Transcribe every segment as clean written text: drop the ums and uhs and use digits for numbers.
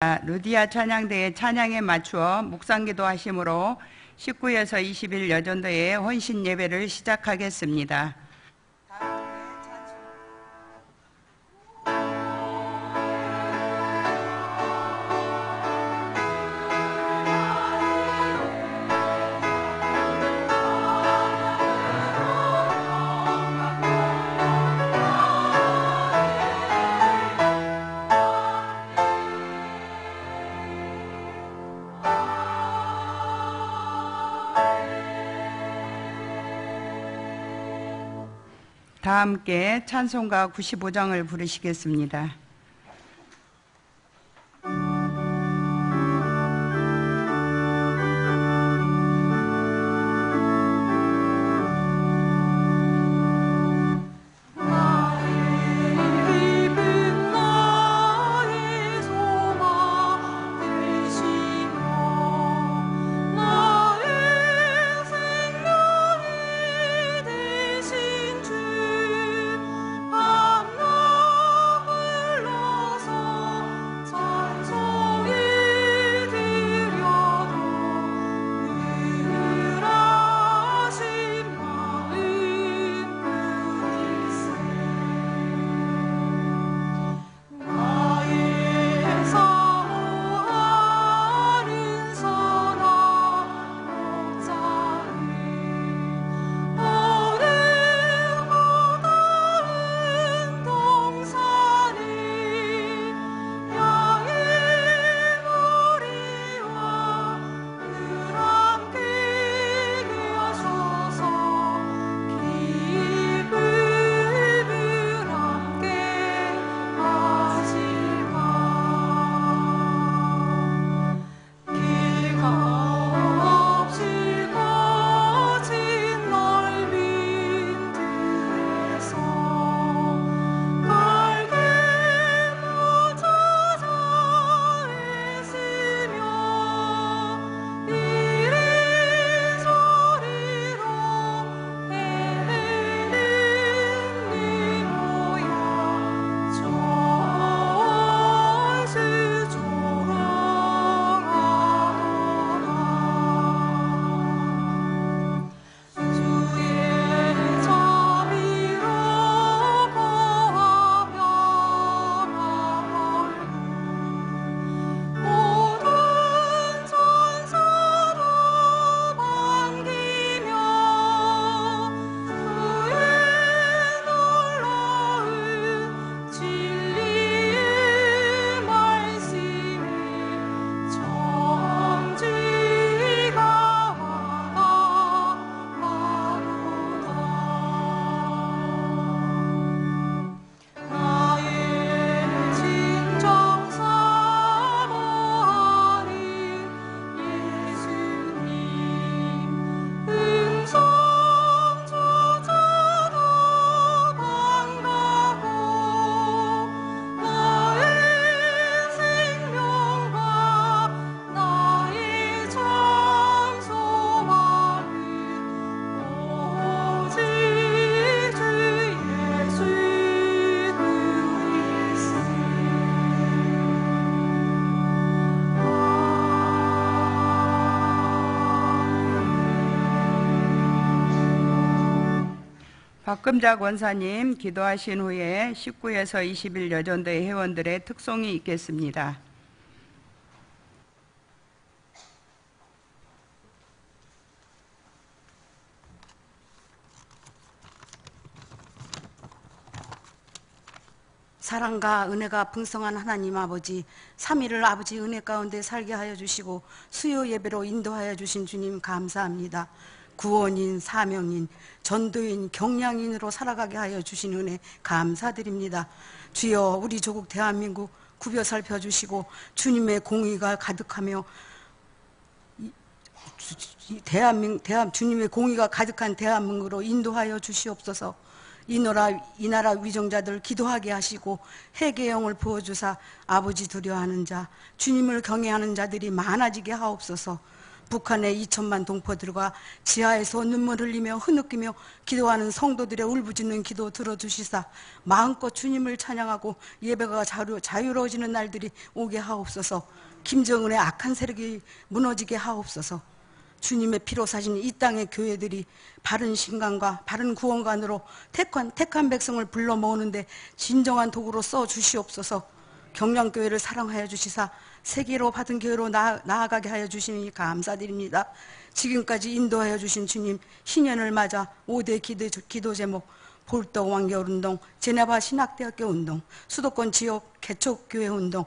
루디아 찬양대의 찬양에 맞추어 묵상기도 하심으로 19에서 20일 여전도의 혼신 예배를 시작하겠습니다. 다 함께 찬송가 95장을 부르시겠습니다. 박금자 권사님 기도하신 후에 19에서 20일 여전도의 회원들의 특송이 있겠습니다. 사랑과 은혜가 풍성한 하나님 아버지, 3일을 아버지 은혜 가운데 살게 하여 주시고 수요 예배로 인도하여 주신 주님 감사합니다. 구원인, 사명인, 전도인, 경량인으로 살아가게 하여 주신 은혜 감사드립니다. 주여, 우리 조국 대한민국 구벼 살펴주시고 주님의 공의가 가득하며 주님의 공의가 가득한 대한민국으로 인도하여 주시옵소서. 이 나라 위정자들 기도하게 하시고 회개의 영을 부어주사 아버지 두려워하는 자, 주님을 경외하는 자들이 많아지게 하옵소서. 북한의 2천만 동포들과 지하에서 눈물 흘리며 흐느끼며 기도하는 성도들의 울부짖는 기도 들어주시사 마음껏 주님을 찬양하고 예배가 자유로워지는 날들이 오게 하옵소서. 김정은의 악한 세력이 무너지게 하옵소서. 주님의 피로 사신 이 땅의 교회들이 바른 신강과 바른 구원관으로 택한 백성을 불러 모으는데 진정한 도구로 써 주시옵소서. 경량교회를 사랑하여 주시사 세계로 받은 교회로 나아가게 하여 주시니 감사드립니다. 지금까지 인도하여 주신 주님, 희년을 맞아 5대 기도 제목, 볼떡 완결운동, 제네바 신학대학교 운동, 수도권 지역 개척교회 운동,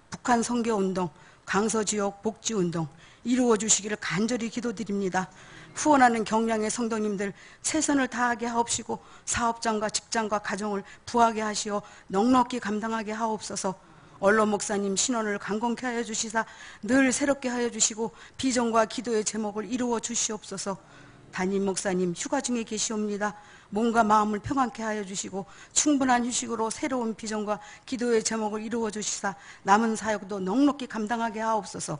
북한 선교운동, 강서지역 복지운동 이루어 주시기를 간절히 기도드립니다. 후원하는 경량의 성도님들 최선을 다하게 하옵시고 사업장과 직장과 가정을 부하게 하시어 넉넉히 감당하게 하옵소서. 언론 목사님 신원을 강건케 하여 주시사 늘 새롭게 하여 주시고 비전과 기도의 제목을 이루어 주시옵소서. 담임 목사님 휴가 중에 계시옵니다. 몸과 마음을 평안케 하여 주시고 충분한 휴식으로 새로운 비전과 기도의 제목을 이루어 주시사 남은 사역도 넉넉히 감당하게 하옵소서.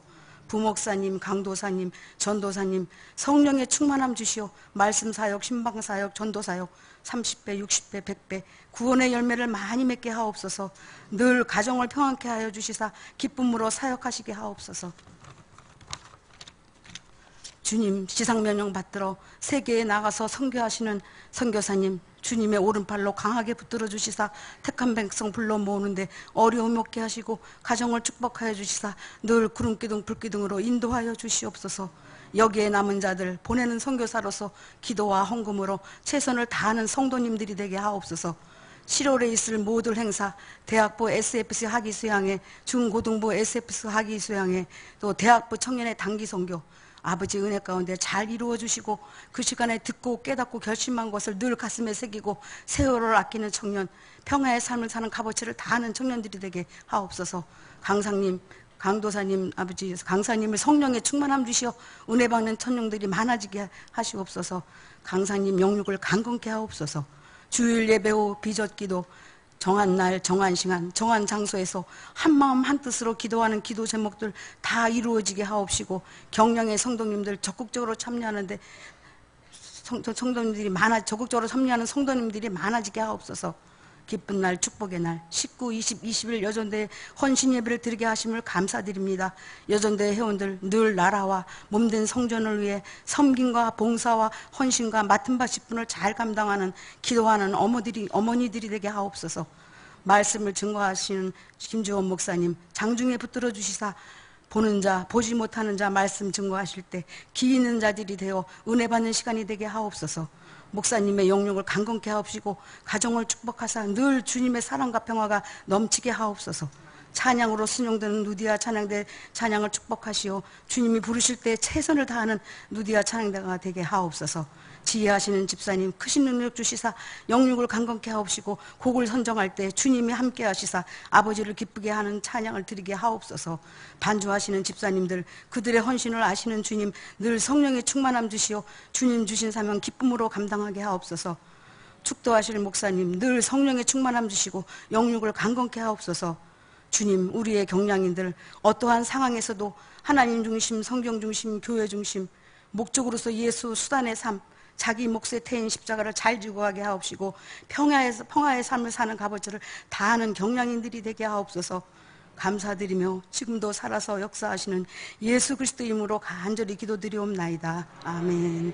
부목사님, 강도사님, 전도사님 성령의 충만함 주시오. 말씀사역, 신방사역, 전도사역 30배, 60배, 100배 구원의 열매를 많이 맺게 하옵소서. 늘 가정을 평안케 하여 주시사 기쁨으로 사역하시게 하옵소서. 주님 지상명령 받들어 세계에 나가서 선교하시는 선교사님 주님의 오른팔로 강하게 붙들어 주시사 택한 백성 불러 모으는데 어려움 없게 하시고 가정을 축복하여 주시사 늘 구름기둥 불기둥으로 인도하여 주시옵소서. 여기에 남은 자들 보내는 선교사로서 기도와 헌금으로 최선을 다하는 성도님들이 되게 하옵소서. 7월에 있을 모든 행사, 대학부 SFC 학위 수양회, 중고등부 SFC 학위 수양회, 또 대학부 청년의 단기 선교 아버지 은혜 가운데 잘 이루어 주시고 그 시간에 듣고 깨닫고 결심한 것을 늘 가슴에 새기고 세월을 아끼는 청년, 평화의 삶을 사는 값어치를 다하는 청년들이 되게 하옵소서. 강상님, 강도사님, 아버지 강사님을 성령의 충만함 주시어 은혜 받는 천령들이 많아지게 하시옵소서. 강사님 영육을 강건케 하옵소서. 주일 예배 후 비전기도 정한 날, 정한 시간, 정한 장소에서 한마음 한뜻으로 기도하는 기도 제목들 다 이루어지게 하옵시고 경량의 성도님들 적극적으로 참여하는데 성도님들이 적극적으로 참여하는 성도님들이 많아지게 하옵소서. 기쁜 날, 축복의 날 19, 20, 21 여전대 헌신 예배를 드리게 하심을 감사드립니다. 여전대 회원들 늘 나라와 몸된 성전을 위해 섬김과 봉사와 헌신과 맡은 바 직분을 잘 감당하는 기도하는 어머니들이 되게 하옵소서. 말씀을 증거하시는 김주원 목사님 장중에 붙들어 주시사 보는 자 보지 못하는 자 말씀 증거하실 때 기 있는 자들이 되어 은혜 받는 시간이 되게 하옵소서. 목사님의 영역을 강건케 하옵시고 가정을 축복하사 늘 주님의 사랑과 평화가 넘치게 하옵소서. 찬양으로 순용되는 누디아 찬양대 찬양을 축복하시오. 주님이 부르실 때 최선을 다하는 누디아 찬양대가 되게 하옵소서. 지혜하시는 집사님 크신 능력 주시사 영육을 강건케 하옵시고 곡을 선정할 때 주님이 함께 하시사 아버지를 기쁘게 하는 찬양을 드리게 하옵소서. 반주하시는 집사님들 그들의 헌신을 아시는 주님 늘 성령의 충만함 주시오. 주님 주신 사명 기쁨으로 감당하게 하옵소서. 축도하실 목사님 늘 성령의 충만함 주시고 영육을 강건케 하옵소서. 주님 우리의 경량인들 어떠한 상황에서도 하나님 중심, 성경 중심, 교회 중심 목적으로서 예수 수단의 삶 자기 몫의 태인 십자가를 잘 지고 가게 하옵시고 평화의 삶을 사는 값어치를 다하는 경량인들이 되게 하옵소서. 감사드리며 지금도 살아서 역사하시는 예수 그리스도 이름으로 간절히 기도드리옵나이다. 아멘.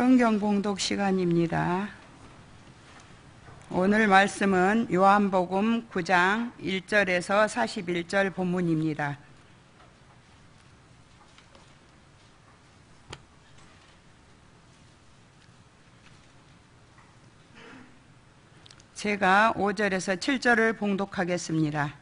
성경 봉독 시간입니다. 오늘 말씀은 요한복음 9장 1절에서 41절 본문입니다. 제가 5절에서 7절을 봉독하겠습니다.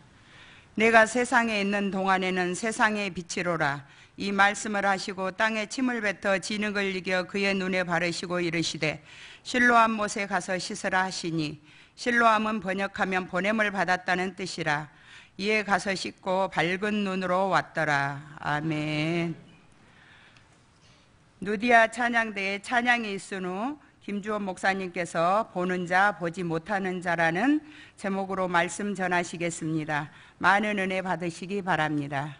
내가 세상에 있는 동안에는 세상의 빛이로라. 이 말씀을 하시고 땅에 침을 뱉어 진흙을 이겨 그의 눈에 바르시고 이르시되 실로암 못에 가서 씻으라 하시니, 실로암은 번역하면 보냄을 받았다는 뜻이라. 이에 가서 씻고 밝은 눈으로 왔더라. 아멘. 누디아 찬양대에 찬양이 있은 후 김주원 목사님께서 보는 자 보지 못하는 자라는 제목으로 말씀 전하시겠습니다. 많은 은혜 받으시기 바랍니다.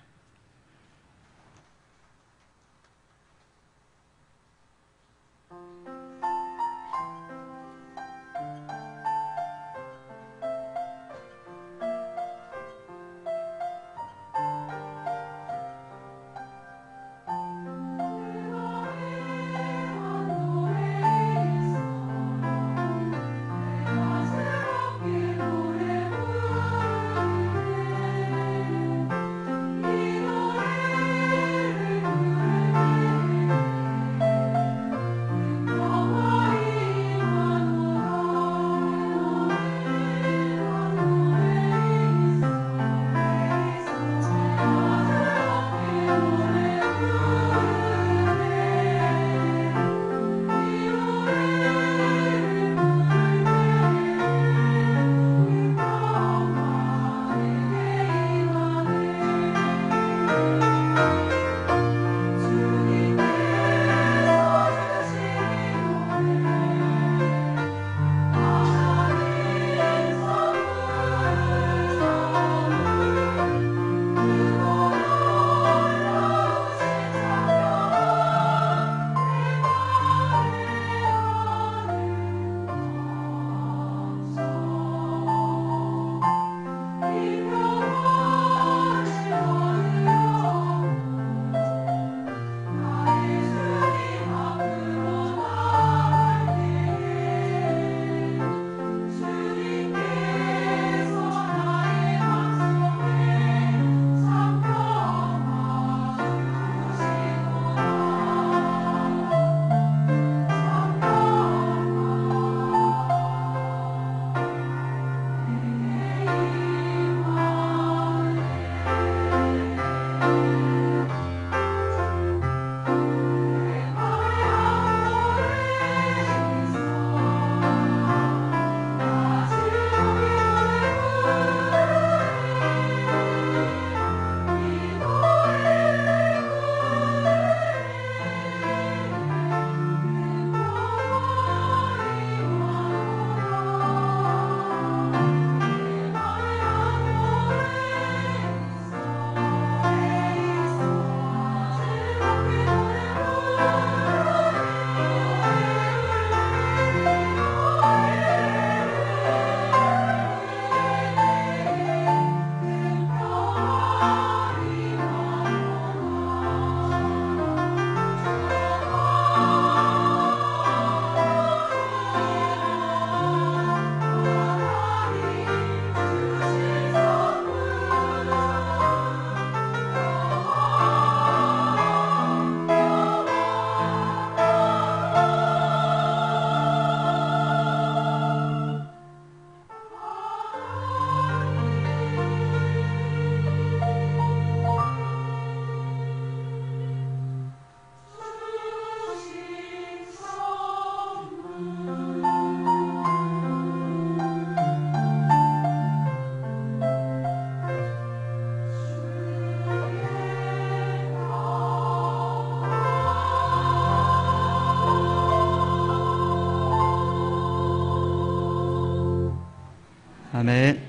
아멘.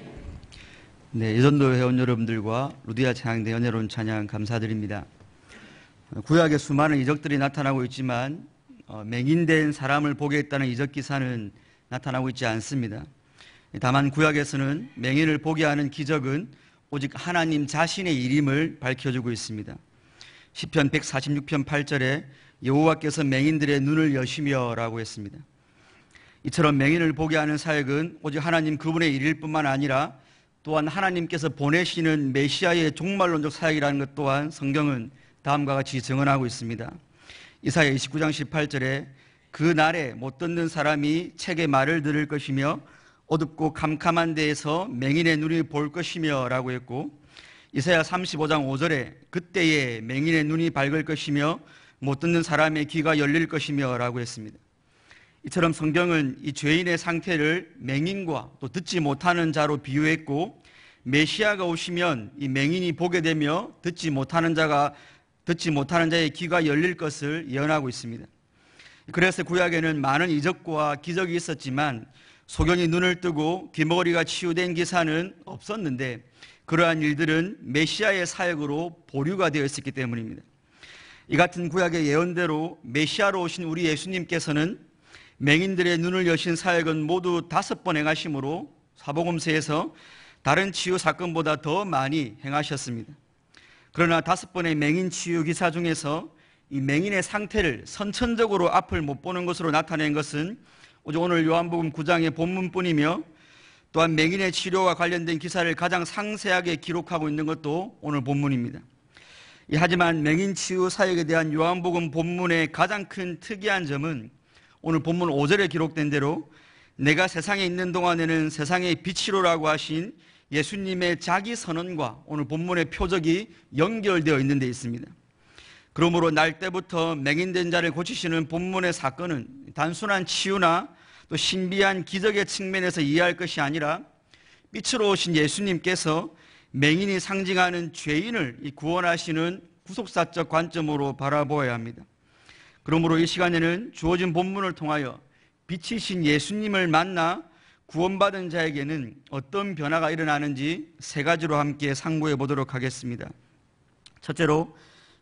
네, 예전도 회원 여러분들과 루디아 찬양대 연예로운 찬양 감사드립니다. 구약의 수많은 이적들이 나타나고 있지만 맹인된 사람을 보게 했다는 이적 기사는 나타나고 있지 않습니다. 다만 구약에서는 맹인을 보게 하는 기적은 오직 하나님 자신의 일임을 밝혀주고 있습니다. 시편 146편 8절에 여호와께서 맹인들의 눈을 여시며라고 했습니다. 이처럼 맹인을 보게 하는 사역은 오직 하나님 그분의 일일 뿐만 아니라 또한 하나님께서 보내시는 메시아의 종말론적 사역이라는 것 또한 성경은 다음과 같이 증언하고 있습니다. 이사야 29장 18절에 그 날에 못 듣는 사람이 책의 말을 들을 것이며 어둡고 캄캄한 데에서 맹인의 눈이 볼 것이며 라고 했고, 이사야 35장 5절에 그때에 맹인의 눈이 밝을 것이며 못 듣는 사람의 귀가 열릴 것이며 라고 했습니다. 이처럼 성경은 이 죄인의 상태를 맹인과 또 듣지 못하는 자로 비유했고, 메시아가 오시면 이 맹인이 보게 되며 듣지 못하는 자의 귀가 열릴 것을 예언하고 있습니다. 그래서 구약에는 많은 이적과 기적이 있었지만 소경이 눈을 뜨고 귀머거리가 치유된 기사는 없었는데, 그러한 일들은 메시아의 사역으로 보류가 되어 있었기 때문입니다. 이 같은 구약의 예언대로 메시아로 오신 우리 예수님께서는 맹인들의 눈을 여신 사역은 모두 5번 행하심으로 사복음서에서 다른 치유 사건보다 더 많이 행하셨습니다. 그러나 5번의 맹인 치유 기사 중에서 이 맹인의 상태를 선천적으로 앞을 못 보는 것으로 나타낸 것은 오직 오늘 요한복음 9장의 본문뿐이며, 또한 맹인의 치료와 관련된 기사를 가장 상세하게 기록하고 있는 것도 오늘 본문입니다. 하지만 맹인 치유 사역에 대한 요한복음 본문의 가장 큰 특이한 점은 오늘 본문 5절에 기록된 대로 내가 세상에 있는 동안에는 세상의 빛이로라고 하신 예수님의 자기 선언과 오늘 본문의 표적이 연결되어 있는 데 있습니다. 그러므로 날 때부터 맹인된 자를 고치시는 본문의 사건은 단순한 치유나 또 신비한 기적의 측면에서 이해할 것이 아니라 빛으로 오신 예수님께서 맹인이 상징하는 죄인을 구원하시는 구속사적 관점으로 바라보아야 합니다. 그러므로 이 시간에는 주어진 본문을 통하여 빛이신 예수님을 만나 구원받은 자에게는 어떤 변화가 일어나는지 3가지로 함께 상고해 보도록 하겠습니다. 첫째로,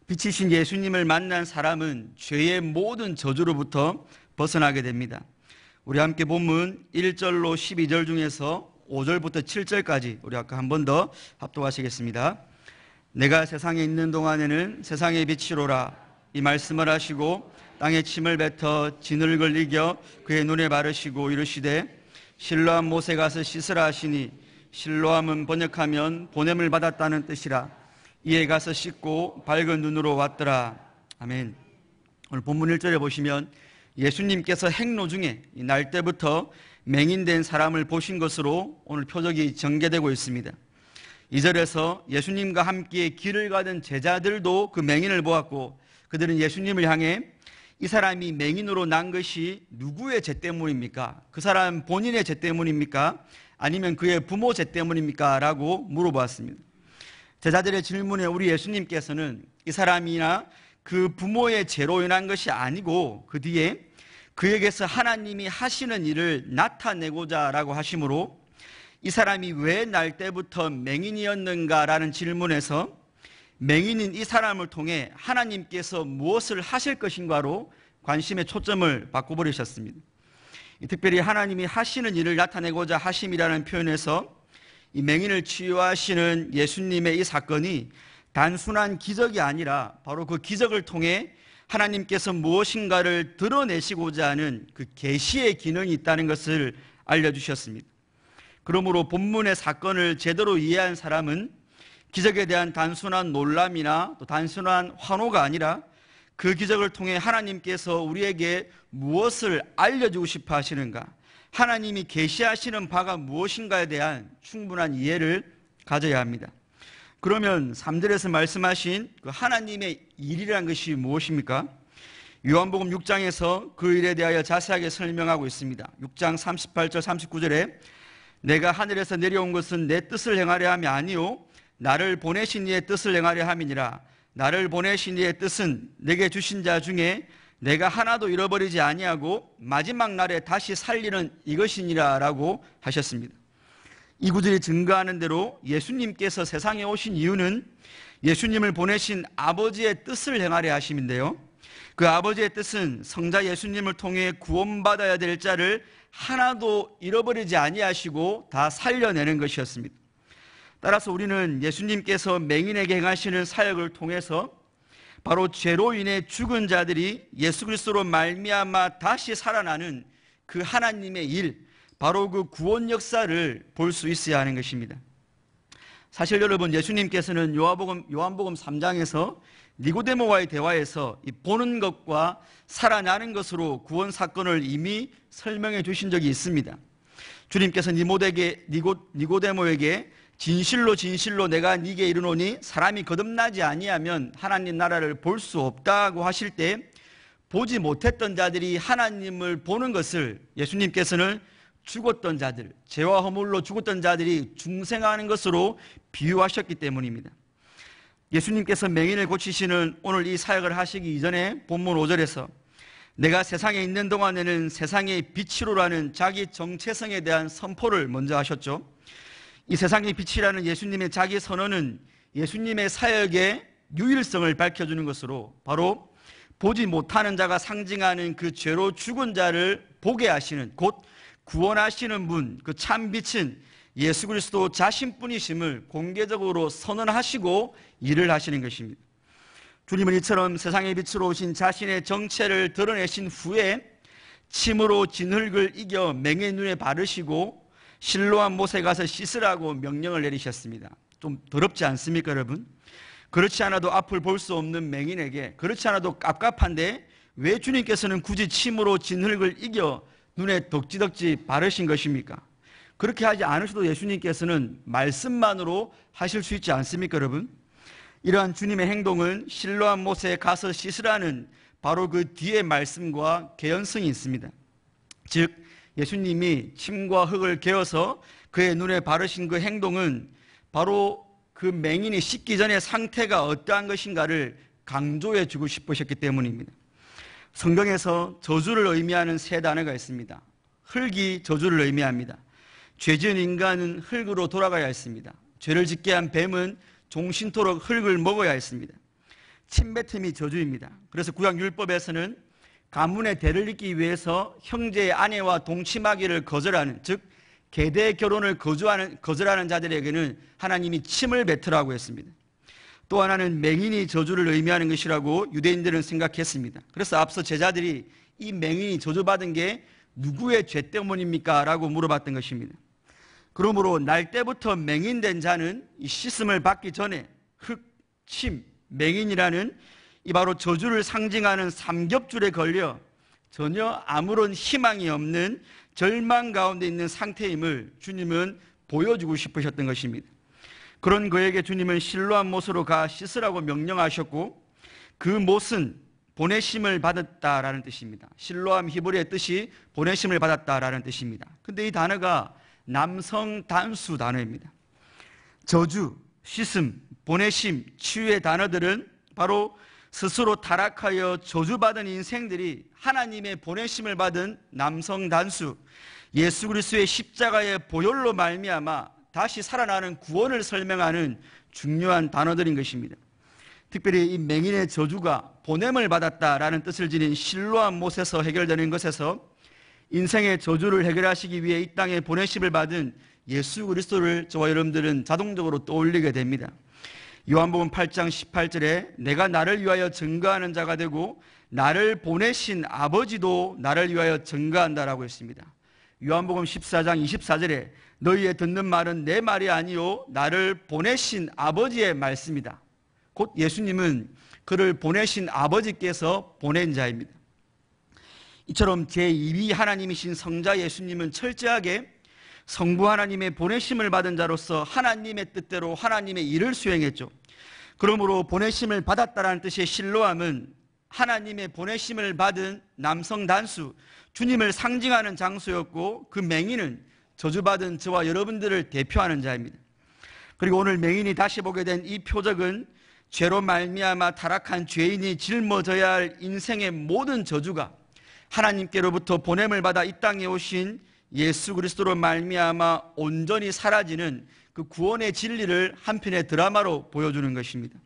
빛이신 예수님을 만난 사람은 죄의 모든 저주로부터 벗어나게 됩니다. 우리 함께 본문 1절로 12절 중에서 5절부터 7절까지 우리 아까 한 번 더 합독하시겠습니다. 내가 세상에 있는 동안에는 세상의 빛이로라 이 말씀을 하시고 땅에 침을 뱉어 진흙을 이겨 그의 눈에 바르시고 이르시되 실로암 못에 가서 씻으라 하시니, 실로암은 번역하면 보냄을 받았다는 뜻이라. 이에 가서 씻고 밝은 눈으로 왔더라. 아멘. 오늘 본문 1절에 보시면 예수님께서 행로 중에 날 때부터 맹인된 사람을 보신 것으로 오늘 표적이 전개되고 있습니다. 2절에서 예수님과 함께 길을 가던 제자들도 그 맹인을 보았고, 그들은 예수님을 향해 이 사람이 맹인으로 난 것이 누구의 죄 때문입니까? 그 사람 본인의 죄 때문입니까? 아니면 그의 부모 죄 때문입니까? 라고 물어보았습니다. 제자들의 질문에 우리 예수님께서는 이 사람이나 그 부모의 죄로 인한 것이 아니고 그 뒤에 그에게서 하나님이 하시는 일을 나타내고자 라고 하심으로, 이 사람이 왜 날 때부터 맹인이었는가라는 질문에서 맹인인 이 사람을 통해 하나님께서 무엇을 하실 것인가로 관심의 초점을 바꿔버리셨습니다. 특별히 하나님이 하시는 일을 나타내고자 하심이라는 표현에서 이 맹인을 치유하시는 예수님의 이 사건이 단순한 기적이 아니라 바로 그 기적을 통해 하나님께서 무엇인가를 드러내시고자 하는 그 계시의 기능이 있다는 것을 알려주셨습니다. 그러므로 본문의 사건을 제대로 이해한 사람은 기적에 대한 단순한 놀람이나 또 단순한 환호가 아니라 그 기적을 통해 하나님께서 우리에게 무엇을 알려주고 싶어 하시는가, 하나님이 계시하시는 바가 무엇인가에 대한 충분한 이해를 가져야 합니다. 그러면 3절에서 말씀하신 그 하나님의 일이라는 것이 무엇입니까? 요한복음 6장에서 그 일에 대하여 자세하게 설명하고 있습니다. 6장 38절 39절에 내가 하늘에서 내려온 것은 내 뜻을 행하려 함이 아니요 나를 보내신 이의 뜻을 행하려 함이니라. 나를 보내신 이의 뜻은 내게 주신 자 중에 내가 하나도 잃어버리지 아니하고 마지막 날에 다시 살리는 이것이니라 라고 하셨습니다. 이 구절이 증거하는 대로 예수님께서 세상에 오신 이유는 예수님을 보내신 아버지의 뜻을 행하려 하심인데요, 그 아버지의 뜻은 성자 예수님을 통해 구원받아야 될 자를 하나도 잃어버리지 아니하시고 다 살려내는 것이었습니다. 따라서 우리는 예수님께서 맹인에게 행하시는 사역을 통해서 바로 죄로 인해 죽은 자들이 예수 그리스도로 말미암아 다시 살아나는 그 하나님의 일, 바로 그 구원 역사를 볼 수 있어야 하는 것입니다. 사실 여러분, 예수님께서는 요한복음 3장에서 니고데모와의 대화에서 이 보는 것과 살아나는 것으로 구원 사건을 이미 설명해 주신 적이 있습니다. 주님께서 니고데모에게 진실로 진실로 내가 네게 이르노니 사람이 거듭나지 아니하면 하나님 나라를 볼 수 없다고 하실 때 보지 못했던 자들이 하나님을 보는 것을 예수님께서는 죽었던 자들, 죄와 허물로 죽었던 자들이 중생하는 것으로 비유하셨기 때문입니다. 예수님께서 맹인을 고치시는 오늘 이 사역을 하시기 이전에 본문 5절에서 내가 세상에 있는 동안에는 세상의 빛이로라는 자기 정체성에 대한 선포를 먼저 하셨죠. 이 세상의 빛이라는 예수님의 자기 선언은 예수님의 사역의 유일성을 밝혀주는 것으로 바로 보지 못하는 자가 상징하는 그 죄로 죽은 자를 보게 하시는, 곧 구원하시는 분, 그 참 빛은 예수 그리스도 자신뿐이심을 공개적으로 선언하시고 일을 하시는 것입니다. 주님은 이처럼 세상의 빛으로 오신 자신의 정체를 드러내신 후에 침으로 진흙을 이겨 맹의 눈에 바르시고 실로암 못에 가서 씻으라고 명령을 내리셨습니다. 좀 더럽지 않습니까, 여러분? 그렇지 않아도 앞을 볼 수 없는 맹인에게, 그렇지 않아도 깝깝한데 왜 주님께서는 굳이 침으로 진흙을 이겨 눈에 덕지덕지 바르신 것입니까? 그렇게 하지 않으셔도 예수님께서는 말씀만으로 하실 수 있지 않습니까, 여러분? 이러한 주님의 행동은 실로암 못에 가서 씻으라는 바로 그 뒤의 말씀과 개연성이 있습니다. 즉 예수님이 침과 흙을 개어서 그의 눈에 바르신 그 행동은 바로 그 맹인이 씻기 전의 상태가 어떠한 것인가를 강조해 주고 싶으셨기 때문입니다. 성경에서 저주를 의미하는 세 단어가 있습니다. 흙이 저주를 의미합니다. 죄지은 인간은 흙으로 돌아가야 했습니다. 죄를 짓게 한 뱀은 종신토록 흙을 먹어야 했습니다. 침뱉음이 저주입니다. 그래서 구약율법에서는 가문의 대를 잇기 위해서 형제의 아내와 동침하기를 거절하는, 즉 계대 결혼을 거절하는 자들에게는 하나님이 침을 뱉으라고 했습니다. 또 하나는 맹인이 저주를 의미하는 것이라고 유대인들은 생각했습니다. 그래서 앞서 제자들이 이 맹인이 저주받은 게 누구의 죄 때문입니까? 라고 물어봤던 것입니다. 그러므로 날 때부터 맹인된 자는 이 씻음을 받기 전에 흙, 침, 맹인이라는 이 바로 저주를 상징하는 삼겹줄에 걸려 전혀 아무런 희망이 없는 절망 가운데 있는 상태임을 주님은 보여주고 싶으셨던 것입니다. 그런 그에게 주님은 실로암 못으로 가 씻으라고 명령하셨고, 그 못은 보내심을 받았다라는 뜻입니다. 실로암 히브리의 뜻이 보내심을 받았다라는 뜻입니다. 근데 이 단어가 남성 단수 단어입니다. 저주, 씻음, 보내심, 치유의 단어들은 바로 스스로 타락하여 저주받은 인생들이 하나님의 보내심을 받은 남성 단수, 예수 그리스도의 십자가의 보혈로 말미암아 다시 살아나는 구원을 설명하는 중요한 단어들인 것입니다. 특별히 이 맹인의 저주가 보냄을 받았다라는 뜻을 지닌 실로암 못에서 해결되는 것에서 인생의 저주를 해결하시기 위해 이 땅에 보내심을 받은 예수 그리스도를 저와 여러분들은 자동적으로 떠올리게 됩니다. 요한복음 8장 18절에 내가 나를 위하여 증거하는 자가 되고 나를 보내신 아버지도 나를 위하여 증거한다라고 했습니다. 요한복음 14장 24절에 너희의 듣는 말은 내 말이 아니요 나를 보내신 아버지의 말씀이다. 곧 예수님은 그를 보내신 아버지께서 보낸 자입니다. 이처럼 제2위 하나님이신 성자 예수님은 철저하게 성부 하나님의 보내심을 받은 자로서 하나님의 뜻대로 하나님의 일을 수행했죠. 그러므로 보내심을 받았다라는 뜻의 실로암은 하나님의 보내심을 받은 남성 단수, 주님을 상징하는 장소였고, 그 맹인은 저주받은 저와 여러분들을 대표하는 자입니다. 그리고 오늘 맹인이 다시 보게 된 이 표적은 죄로 말미암아 타락한 죄인이 짊어져야 할 인생의 모든 저주가 하나님께로부터 보냄을 받아 이 땅에 오신 예수 그리스도로 말미암아 온전히 사라지는 그 구원의 진리를 한편의 드라마로 보여주는 것입니다.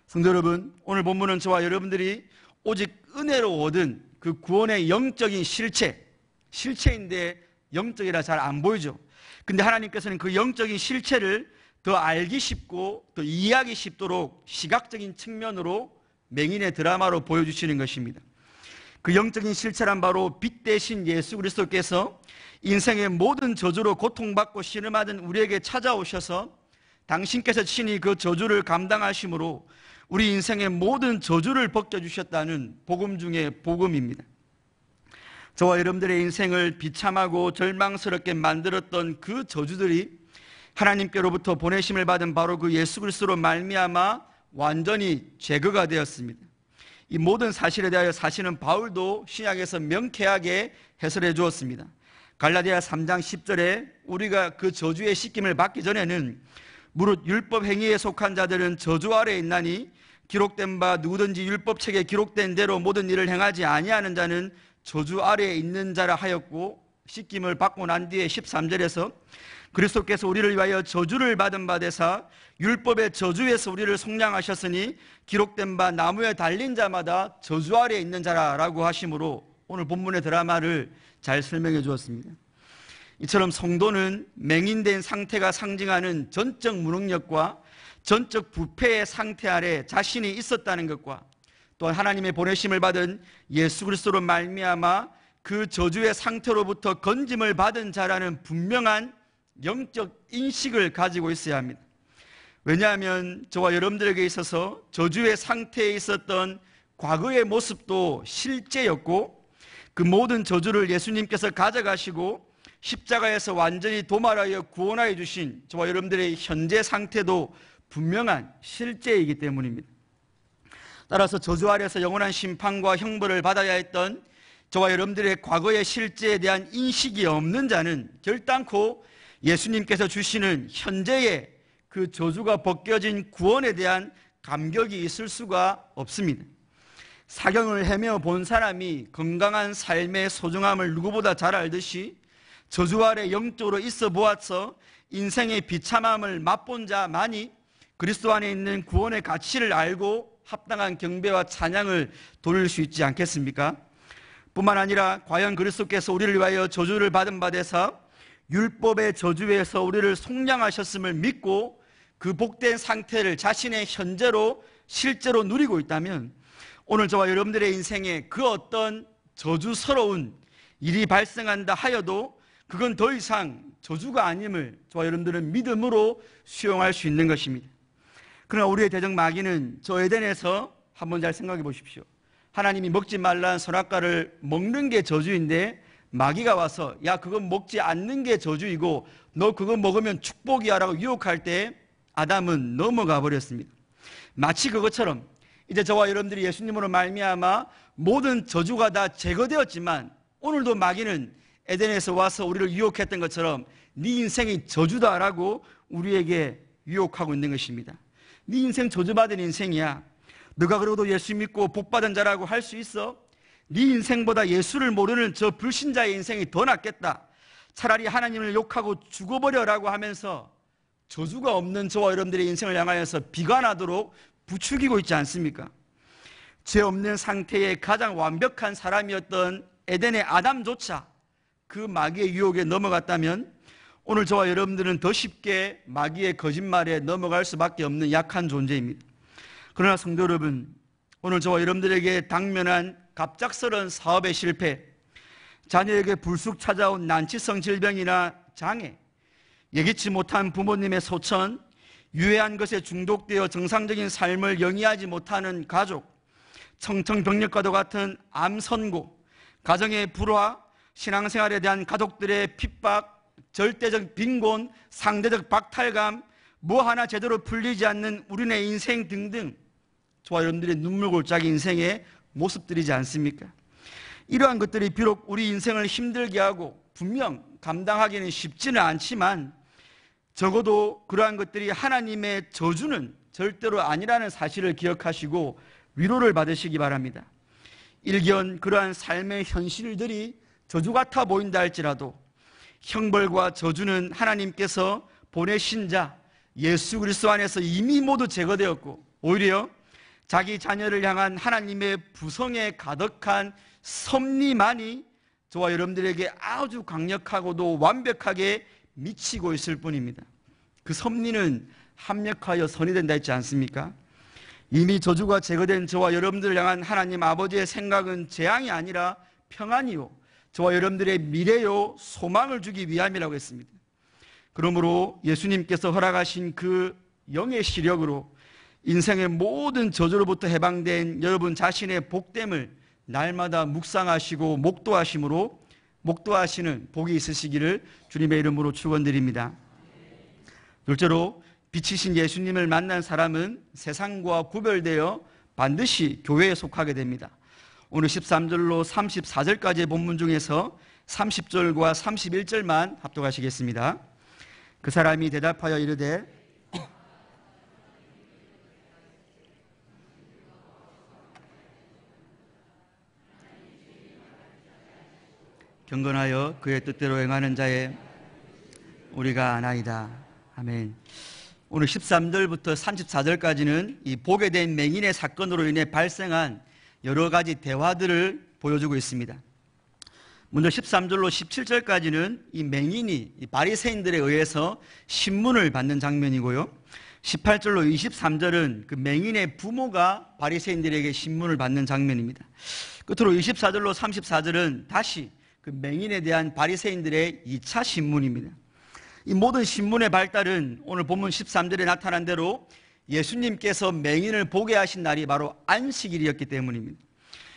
성도 여러분, 오늘 본문은 저와 여러분들이 오직 은혜로 얻은 그 구원의 영적인 실체인데 영적이라 잘 안 보이죠. 근데 하나님께서는 그 영적인 실체를 더 알기 쉽고 더 이해하기 쉽도록 시각적인 측면으로 맹인의 드라마로 보여주시는 것입니다. 그 영적인 실체란 바로 빛 대신 예수 그리스도께서 인생의 모든 저주로 고통받고 신음하던 우리에게 찾아오셔서 당신께서 친히 그 저주를 감당하심으로 우리 인생의 모든 저주를 벗겨주셨다는 복음 중의 복음입니다. 저와 여러분들의 인생을 비참하고 절망스럽게 만들었던 그 저주들이 하나님께로부터 보내심을 받은 바로 그 예수 그리스도로 말미암아 완전히 제거가 되었습니다. 이 모든 사실에 대하여 사실은 바울도 신약에서 명쾌하게 해설해 주었습니다. 갈라디아 3장 10절에 우리가 그 저주의 씻김을 받기 전에는 무릇 율법 행위에 속한 자들은 저주 아래에 있나니 기록된 바 누구든지 율법책에 기록된 대로 모든 일을 행하지 아니하는 자는 저주 아래에 있는 자라 하였고, 씻김을 받고 난 뒤에 13절에서 그리스도께서 우리를 위하여 저주를 받은 바 되사 율법의 저주에서 우리를 속량하셨으니 기록된 바 나무에 달린 자마다 저주 아래에 있는 자라라고 하심으로 오늘 본문의 드라마를 잘 설명해 주었습니다. 이처럼 성도는 맹인된 상태가 상징하는 전적 무능력과 전적 부패의 상태 아래 자신이 있었다는 것과 또한 하나님의 보내심을 받은 예수 그리스도로 말미암아 그 저주의 상태로부터 건짐을 받은 자라는 분명한 영적 인식을 가지고 있어야 합니다. 왜냐하면 저와 여러분들에게 있어서 저주의 상태에 있었던 과거의 모습도 실제였고, 그 모든 저주를 예수님께서 가져가시고 십자가에서 완전히 도말하여 구원하여 주신 저와 여러분들의 현재 상태도 분명한 실제이기 때문입니다. 따라서 저주 아래서 영원한 심판과 형벌을 받아야 했던 저와 여러분들의 과거의 실제에 대한 인식이 없는 자는 결단코 예수님께서 주시는 현재의 그 저주가 벗겨진 구원에 대한 감격이 있을 수가 없습니다. 사경을 헤매어 본 사람이 건강한 삶의 소중함을 누구보다 잘 알듯이 저주 아래 영적으로 있어 보아서 인생의 비참함을 맛본 자만이 그리스도 안에 있는 구원의 가치를 알고 합당한 경배와 찬양을 돌릴 수 있지 않겠습니까? 뿐만 아니라 과연 그리스도께서 우리를 위하여 저주를 받은 바 되사 율법의 저주에서 우리를 속량하셨음을 믿고 그 복된 상태를 자신의 현재로 실제로 누리고 있다면 오늘 저와 여러분들의 인생에 그 어떤 저주스러운 일이 발생한다 하여도 그건 더 이상 저주가 아님을 저와 여러분들은 믿음으로 수용할 수 있는 것입니다. 그러나 우리의 대적 마귀는 저 에덴에서 한번 잘 생각해 보십시오. 하나님이 먹지 말라는 선악과를 먹는 게 저주인데 마귀가 와서 야 그건 먹지 않는 게 저주이고 너 그거 먹으면 축복이야 라고 유혹할 때 아담은 넘어가 버렸습니다. 마치 그것처럼 이제 저와 여러분들이 예수님으로 말미암아 모든 저주가 다 제거되었지만 오늘도 마귀는 에덴에서 와서 우리를 유혹했던 것처럼 네 인생이 저주다라고 우리에게 유혹하고 있는 것입니다. 네 인생 저주받은 인생이야. 너가 그러고도 예수 믿고 복받은 자라고 할 수 있어? 네 인생보다 예수를 모르는 저 불신자의 인생이 더 낫겠다. 차라리 하나님을 욕하고 죽어버려라고 하면서 저주가 없는 저와 여러분들의 인생을 향하여서 비관하도록 부추기고 있지 않습니까? 죄 없는 상태의 가장 완벽한 사람이었던 에덴의 아담조차 그 마귀의 유혹에 넘어갔다면 오늘 저와 여러분들은 더 쉽게 마귀의 거짓말에 넘어갈 수밖에 없는 약한 존재입니다. 그러나 성도 여러분, 오늘 저와 여러분들에게 당면한 갑작스러운 사업의 실패, 자녀에게 불쑥 찾아온 난치성 질병이나 장애, 예기치 못한 부모님의 소천, 유해한 것에 중독되어 정상적인 삶을 영위하지 못하는 가족, 청천벽력과도 같은 암 선고, 가정의 불화, 신앙생활에 대한 가족들의 핍박, 절대적 빈곤, 상대적 박탈감, 뭐 하나 제대로 풀리지 않는 우리네 인생 등등 저와 여러분들의 눈물골짜기 인생의 모습들이지 않습니까? 이러한 것들이 비록 우리 인생을 힘들게 하고 분명 감당하기는 쉽지는 않지만 적어도 그러한 것들이 하나님의 저주는 절대로 아니라는 사실을 기억하시고 위로를 받으시기 바랍니다. 일견 그러한 삶의 현실들이 저주 같아 보인다 할지라도 형벌과 저주는 하나님께서 보내신 자 예수 그리스도 안에서 이미 모두 제거되었고 오히려 자기 자녀를 향한 하나님의 부성에 가득한 섭리만이 저와 여러분들에게 아주 강력하고도 완벽하게 미치고 있을 뿐입니다. 그 섭리는 합력하여 선이 된다 했지 않습니까? 이미 저주가 제거된 저와 여러분들을 향한 하나님 아버지의 생각은 재앙이 아니라 평안이요, 저와 여러분들의 미래요, 소망을 주기 위함이라고 했습니다. 그러므로 예수님께서 허락하신 그 영의 시력으로 인생의 모든 저주로부터 해방된 여러분 자신의 복됨을 날마다 묵상하시고 목도하시는 복이 있으시기를 주님의 이름으로 축원드립니다. 둘째로, 빛이신 예수님을 만난 사람은 세상과 구별되어 반드시 교회에 속하게 됩니다. 오늘 13절로 34절까지의 본문 중에서 30절과 31절만 합독하시겠습니다. 그 사람이 대답하여 이르되 경건하여 그의 뜻대로 행하는 자의 우리가 아나이다. 아멘. 오늘 13절부터 34절까지는 이 보게 된 맹인의 사건으로 인해 발생한 여러 가지 대화들을 보여주고 있습니다. 먼저 13절로 17절까지는 이 맹인이 이 바리새인들에 의해서 신문을 받는 장면이고요. 18절로 23절은 그 맹인의 부모가 바리새인들에게 신문을 받는 장면입니다. 끝으로 24절로 34절은 다시 그 맹인에 대한 바리새인들의 2차 신문입니다. 이 모든 신문의 발달은 오늘 본문 13절에 나타난 대로 예수님께서 맹인을 보게 하신 날이 바로 안식일이었기 때문입니다.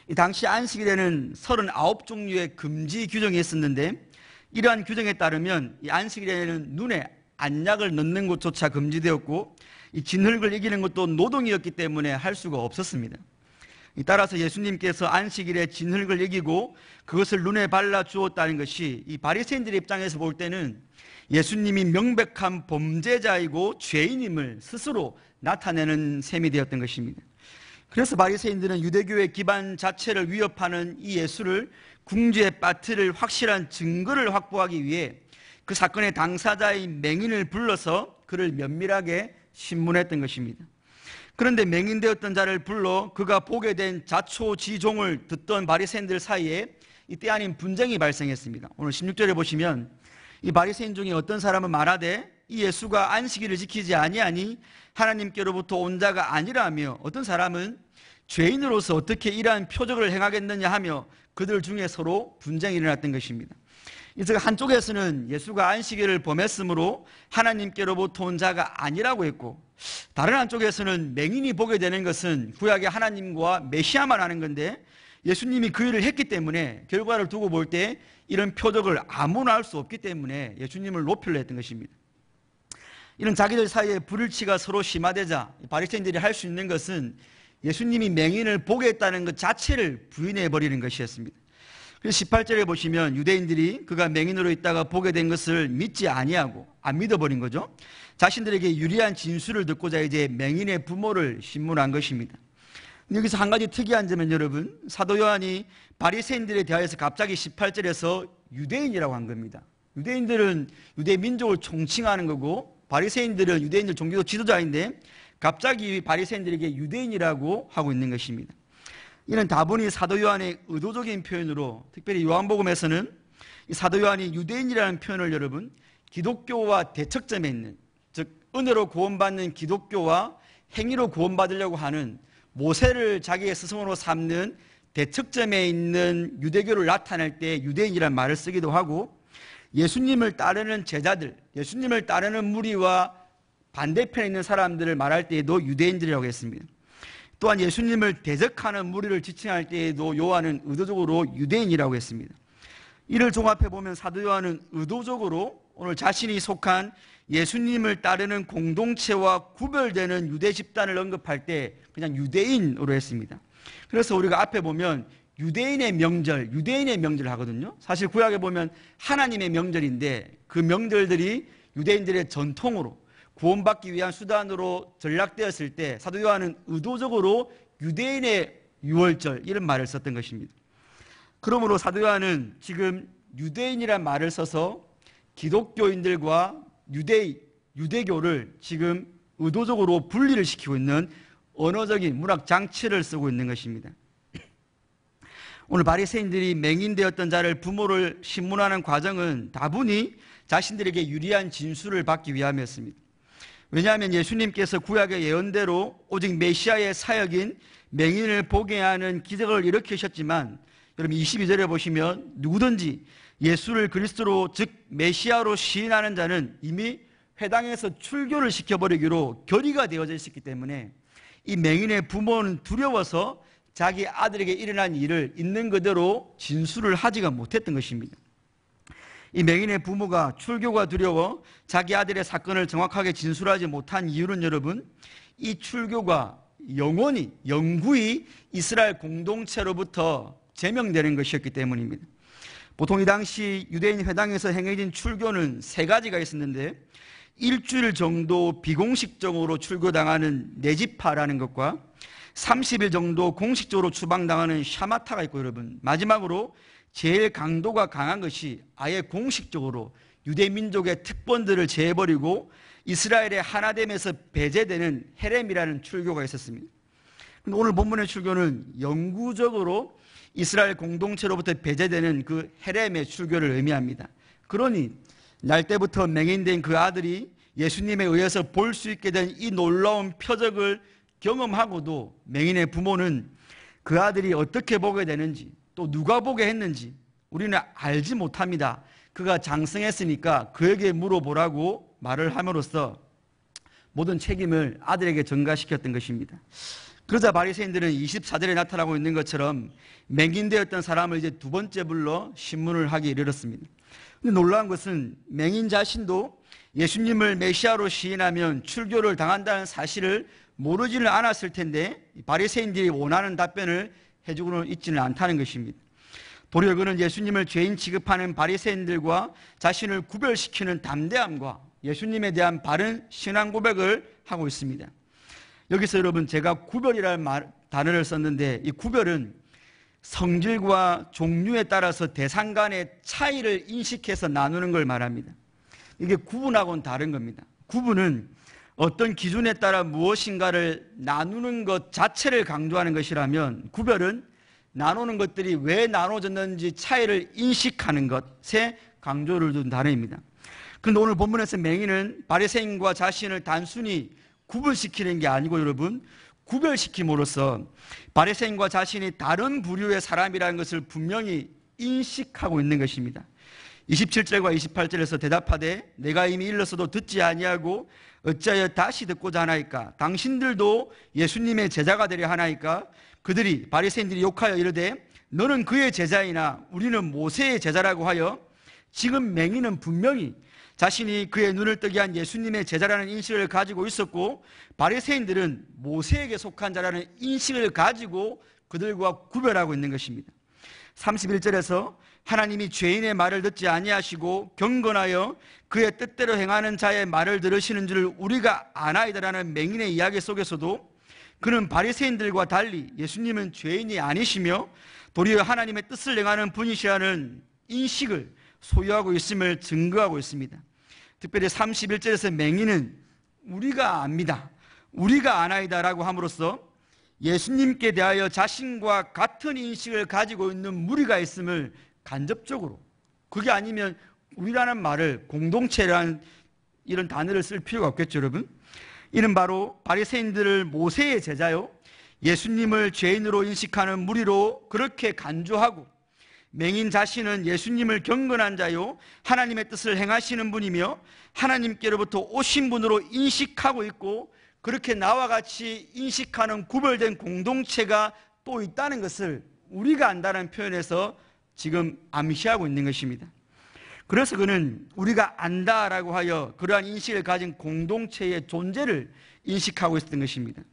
이 당시 안식일에는 39종류의 금지 규정이 있었는데, 이러한 규정에 따르면 이 안식일에는 눈에 안약을 넣는 것조차 금지되었고, 이 진흙을 이기는 것도 노동이었기 때문에 할 수가 없었습니다. 따라서 예수님께서 안식일에 진흙을 이기고 그것을 눈에 발라 주었다는 것이 이 바리새인들의 입장에서 볼 때는 예수님이 명백한 범죄자이고 죄인임을 스스로 나타내는 셈이 되었던 것입니다. 그래서 바리새인들은 유대교의 기반 자체를 위협하는 이 예수를 궁지에 빠뜨릴 확실한 증거를 확보하기 위해 그 사건의 당사자인 맹인을 불러서 그를 면밀하게 신문했던 것입니다. 그런데 맹인되었던 자를 불러 그가 보게 된 자초지종을 듣던 바리새인들 사이에 이때 아닌 분쟁이 발생했습니다. 오늘 16절에 보시면 이 바리새인 중에 어떤 사람은 말하되 이 예수가 안식일을 지키지 아니하니 하나님께로부터 온 자가 아니라며, 어떤 사람은 죄인으로서 어떻게 이러한 표적을 행하겠느냐 하며 그들 중에 서로 분쟁이 일어났던 것입니다. 그래서 한쪽에서는 예수가 안식일을 범했으므로 하나님께로부터 온 자가 아니라고 했고, 다른 한쪽에서는 맹인이 보게 되는 것은 구약의 하나님과 메시아만 하는 건데 예수님이 그 일을 했기 때문에 결과를 두고 볼 때 이런 표적을 아무나 할 수 없기 때문에 예수님을 높이려 했던 것입니다. 이런 자기들 사이에 불일치가 서로 심화되자 바리새인들이 할 수 있는 것은 예수님이 맹인을 보게 했다는 것 자체를 부인해버리는 것이었습니다. 그래서 18절에 보시면 유대인들이 그가 맹인으로 있다가 보게 된 것을 믿지 아니하고 안 믿어버린 거죠. 자신들에게 유리한 진술을 듣고자 이제 맹인의 부모를 신문한 것입니다. 여기서 한 가지 특이한 점은 여러분, 사도 요한이 바리새인들에 대하여서 갑자기 18절에서 유대인이라고 한 겁니다. 유대인들은 유대 민족을 총칭하는 거고 바리새인들은 유대인들 종교 지도자인데 갑자기 바리새인들에게 유대인이라고 하고 있는 것입니다. 이는 다분히 사도 요한의 의도적인 표현으로, 특별히 요한복음에서는 이 사도 요한이 유대인이라는 표현을 여러분 기독교와 대척점에 있는, 즉 은혜로 구원받는 기독교와 행위로 구원받으려고 하는 모세를 자기의 스승으로 삼는 대척점에 있는 유대교를 나타낼 때 유대인이라는 말을 쓰기도 하고, 예수님을 따르는 제자들, 예수님을 따르는 무리와 반대편에 있는 사람들을 말할 때에도 유대인들이라고 했습니다. 또한 예수님을 대적하는 무리를 지칭할 때에도 요한은 의도적으로 유대인이라고 했습니다. 이를 종합해 보면 사도 요한은 의도적으로 오늘 자신이 속한 예수님을 따르는 공동체와 구별되는 유대 집단을 언급할 때 그냥 유대인으로 했습니다. 그래서 우리가 앞에 보면 유대인의 명절 하거든요. 사실 구약에 보면 하나님의 명절인데 그 명절들이 유대인들의 전통으로 구원받기 위한 수단으로 전락되었을 때 사도 요한은 의도적으로 유대인의 유월절 이런 말을 썼던 것입니다. 그러므로 사도 요한은 지금 유대인이란 말을 써서 기독교인들과 유대교를 지금 의도적으로 분리를 시키고 있는 언어적인 문학 장치를 쓰고 있는 것입니다. 오늘 바리새인들이 맹인되었던 자를 부모를 신문하는 과정은 다분히 자신들에게 유리한 진술을 받기 위함이었습니다. 왜냐하면 예수님께서 구약의 예언대로 오직 메시아의 사역인 맹인을 보게 하는 기적을 일으키셨지만, 여러분 22절에 보시면 누구든지 예수를 그리스도로 즉 메시아로 시인하는 자는 이미 회당에서 출교를 시켜버리기로 결의가 되어져 있었기 때문에 이 맹인의 부모는 두려워서 자기 아들에게 일어난 일을 있는 그대로 진술을 하지가 못했던 것입니다. 이 맹인의 부모가 출교가 두려워 자기 아들의 사건을 정확하게 진술하지 못한 이유는 여러분, 이 출교가 영구히 이스라엘 공동체로부터 제명되는 것이었기 때문입니다. 보통 이 당시 유대인 회당에서 행해진 출교는 3가지가 있었는데, 일주일 정도 비공식적으로 출교당하는 네지파라는 것과 30일 정도 공식적으로 추방당하는 샤마타가 있고, 여러분 마지막으로 제일 강도가 강한 것이 아예 공식적으로 유대민족의 특권들을 제해버리고 이스라엘의 하나됨에서 배제되는 헤렘이라는 출교가 있었습니다. 그런데 오늘 본문의 출교는 영구적으로 이스라엘 공동체로부터 배제되는 그 헤렘의 출교를 의미합니다. 그러니 날 때부터 맹인된 그 아들이 예수님에 의해서 볼 수 있게 된 이 놀라운 표적을 경험하고도 맹인의 부모는 그 아들이 어떻게 보게 되는지, 또 누가 보게 했는지 우리는 알지 못합니다. 그가 장성했으니까 그에게 물어보라고 말을 함으로써 모든 책임을 아들에게 전가시켰던 것입니다. 그러자 바리새인들은 24절에 나타나고 있는 것처럼 맹인되었던 사람을 이제 2번째 불러 신문을 하기 이르렀습니다. 근데 놀라운 것은 맹인 자신도 예수님을 메시아로 시인하면 출교를 당한다는 사실을 모르지는 않았을 텐데 바리새인들이 원하는 답변을 해주고는 있지는 않다는 것입니다. 도리어 그는 예수님을 죄인 취급하는 바리새인들과 자신을 구별시키는 담대함과 예수님에 대한 바른 신앙 고백을 하고 있습니다. 여기서 여러분 제가 구별이라는 단어를 썼는데, 이 구별은 성질과 종류에 따라서 대상 간의 차이를 인식해서 나누는 걸 말합니다. 이게 구분하고는 다른 겁니다. 구분은 어떤 기준에 따라 무엇인가를 나누는 것 자체를 강조하는 것이라면, 구별은 나누는 것들이 왜 나눠졌는지 차이를 인식하는 것에 강조를 둔 단어입니다. 그런데 오늘 본문에서 맹인은 바리새인과 자신을 단순히 구분시키는 게 아니고 여러분, 구별시킴으로써 바리새인과 자신이 다른 부류의 사람이라는 것을 분명히 인식하고 있는 것입니다. 27절과 28절에서 대답하되 내가 이미 일렀어도 듣지 아니하고 어찌하여 다시 듣고자 하나이까? 당신들도 예수님의 제자가 되려 하나이까? 그들이 바리새인들이 욕하여 이르되 너는 그의 제자이나 우리는 모세의 제자라고 하여, 지금 맹인은 분명히 자신이 그의 눈을 뜨게 한 예수님의 제자라는 인식을 가지고 있었고, 바리새인들은 모세에게 속한 자라는 인식을 가지고 그들과 구별하고 있는 것입니다. 31절에서 하나님이 죄인의 말을 듣지 아니하시고 경건하여 그의 뜻대로 행하는 자의 말을 들으시는 줄 우리가 아나이다라는 맹인의 이야기 속에서도 그는 바리새인들과 달리 예수님은 죄인이 아니시며 도리어 하나님의 뜻을 행하는 분이시라는 인식을 소유하고 있음을 증거하고 있습니다. 특별히 31절에서 맹인은 우리가 압니다, 우리가 아나이다라고 함으로써 예수님께 대하여 자신과 같은 인식을 가지고 있는 무리가 있음을 간접적으로, 그게 아니면 우리라는 말을, 공동체라는 이런 단어를 쓸 필요가 없겠죠 여러분. 이는 바로 바리새인들을 모세의 제자요 예수님을 죄인으로 인식하는 무리로 그렇게 간주하고, 맹인 자신은 예수님을 경건한 자요 하나님의 뜻을 행하시는 분이며 하나님께로부터 오신 분으로 인식하고 있고, 그렇게 나와 같이 인식하는 구별된 공동체가 또 있다는 것을 우리가 안다는 표현에서 지금 암시하고 있는 것입니다. 그래서 그는 우리가 안다라고 하여 그러한 인식을 가진 공동체의 존재를 인식하고 있었던 것입니다.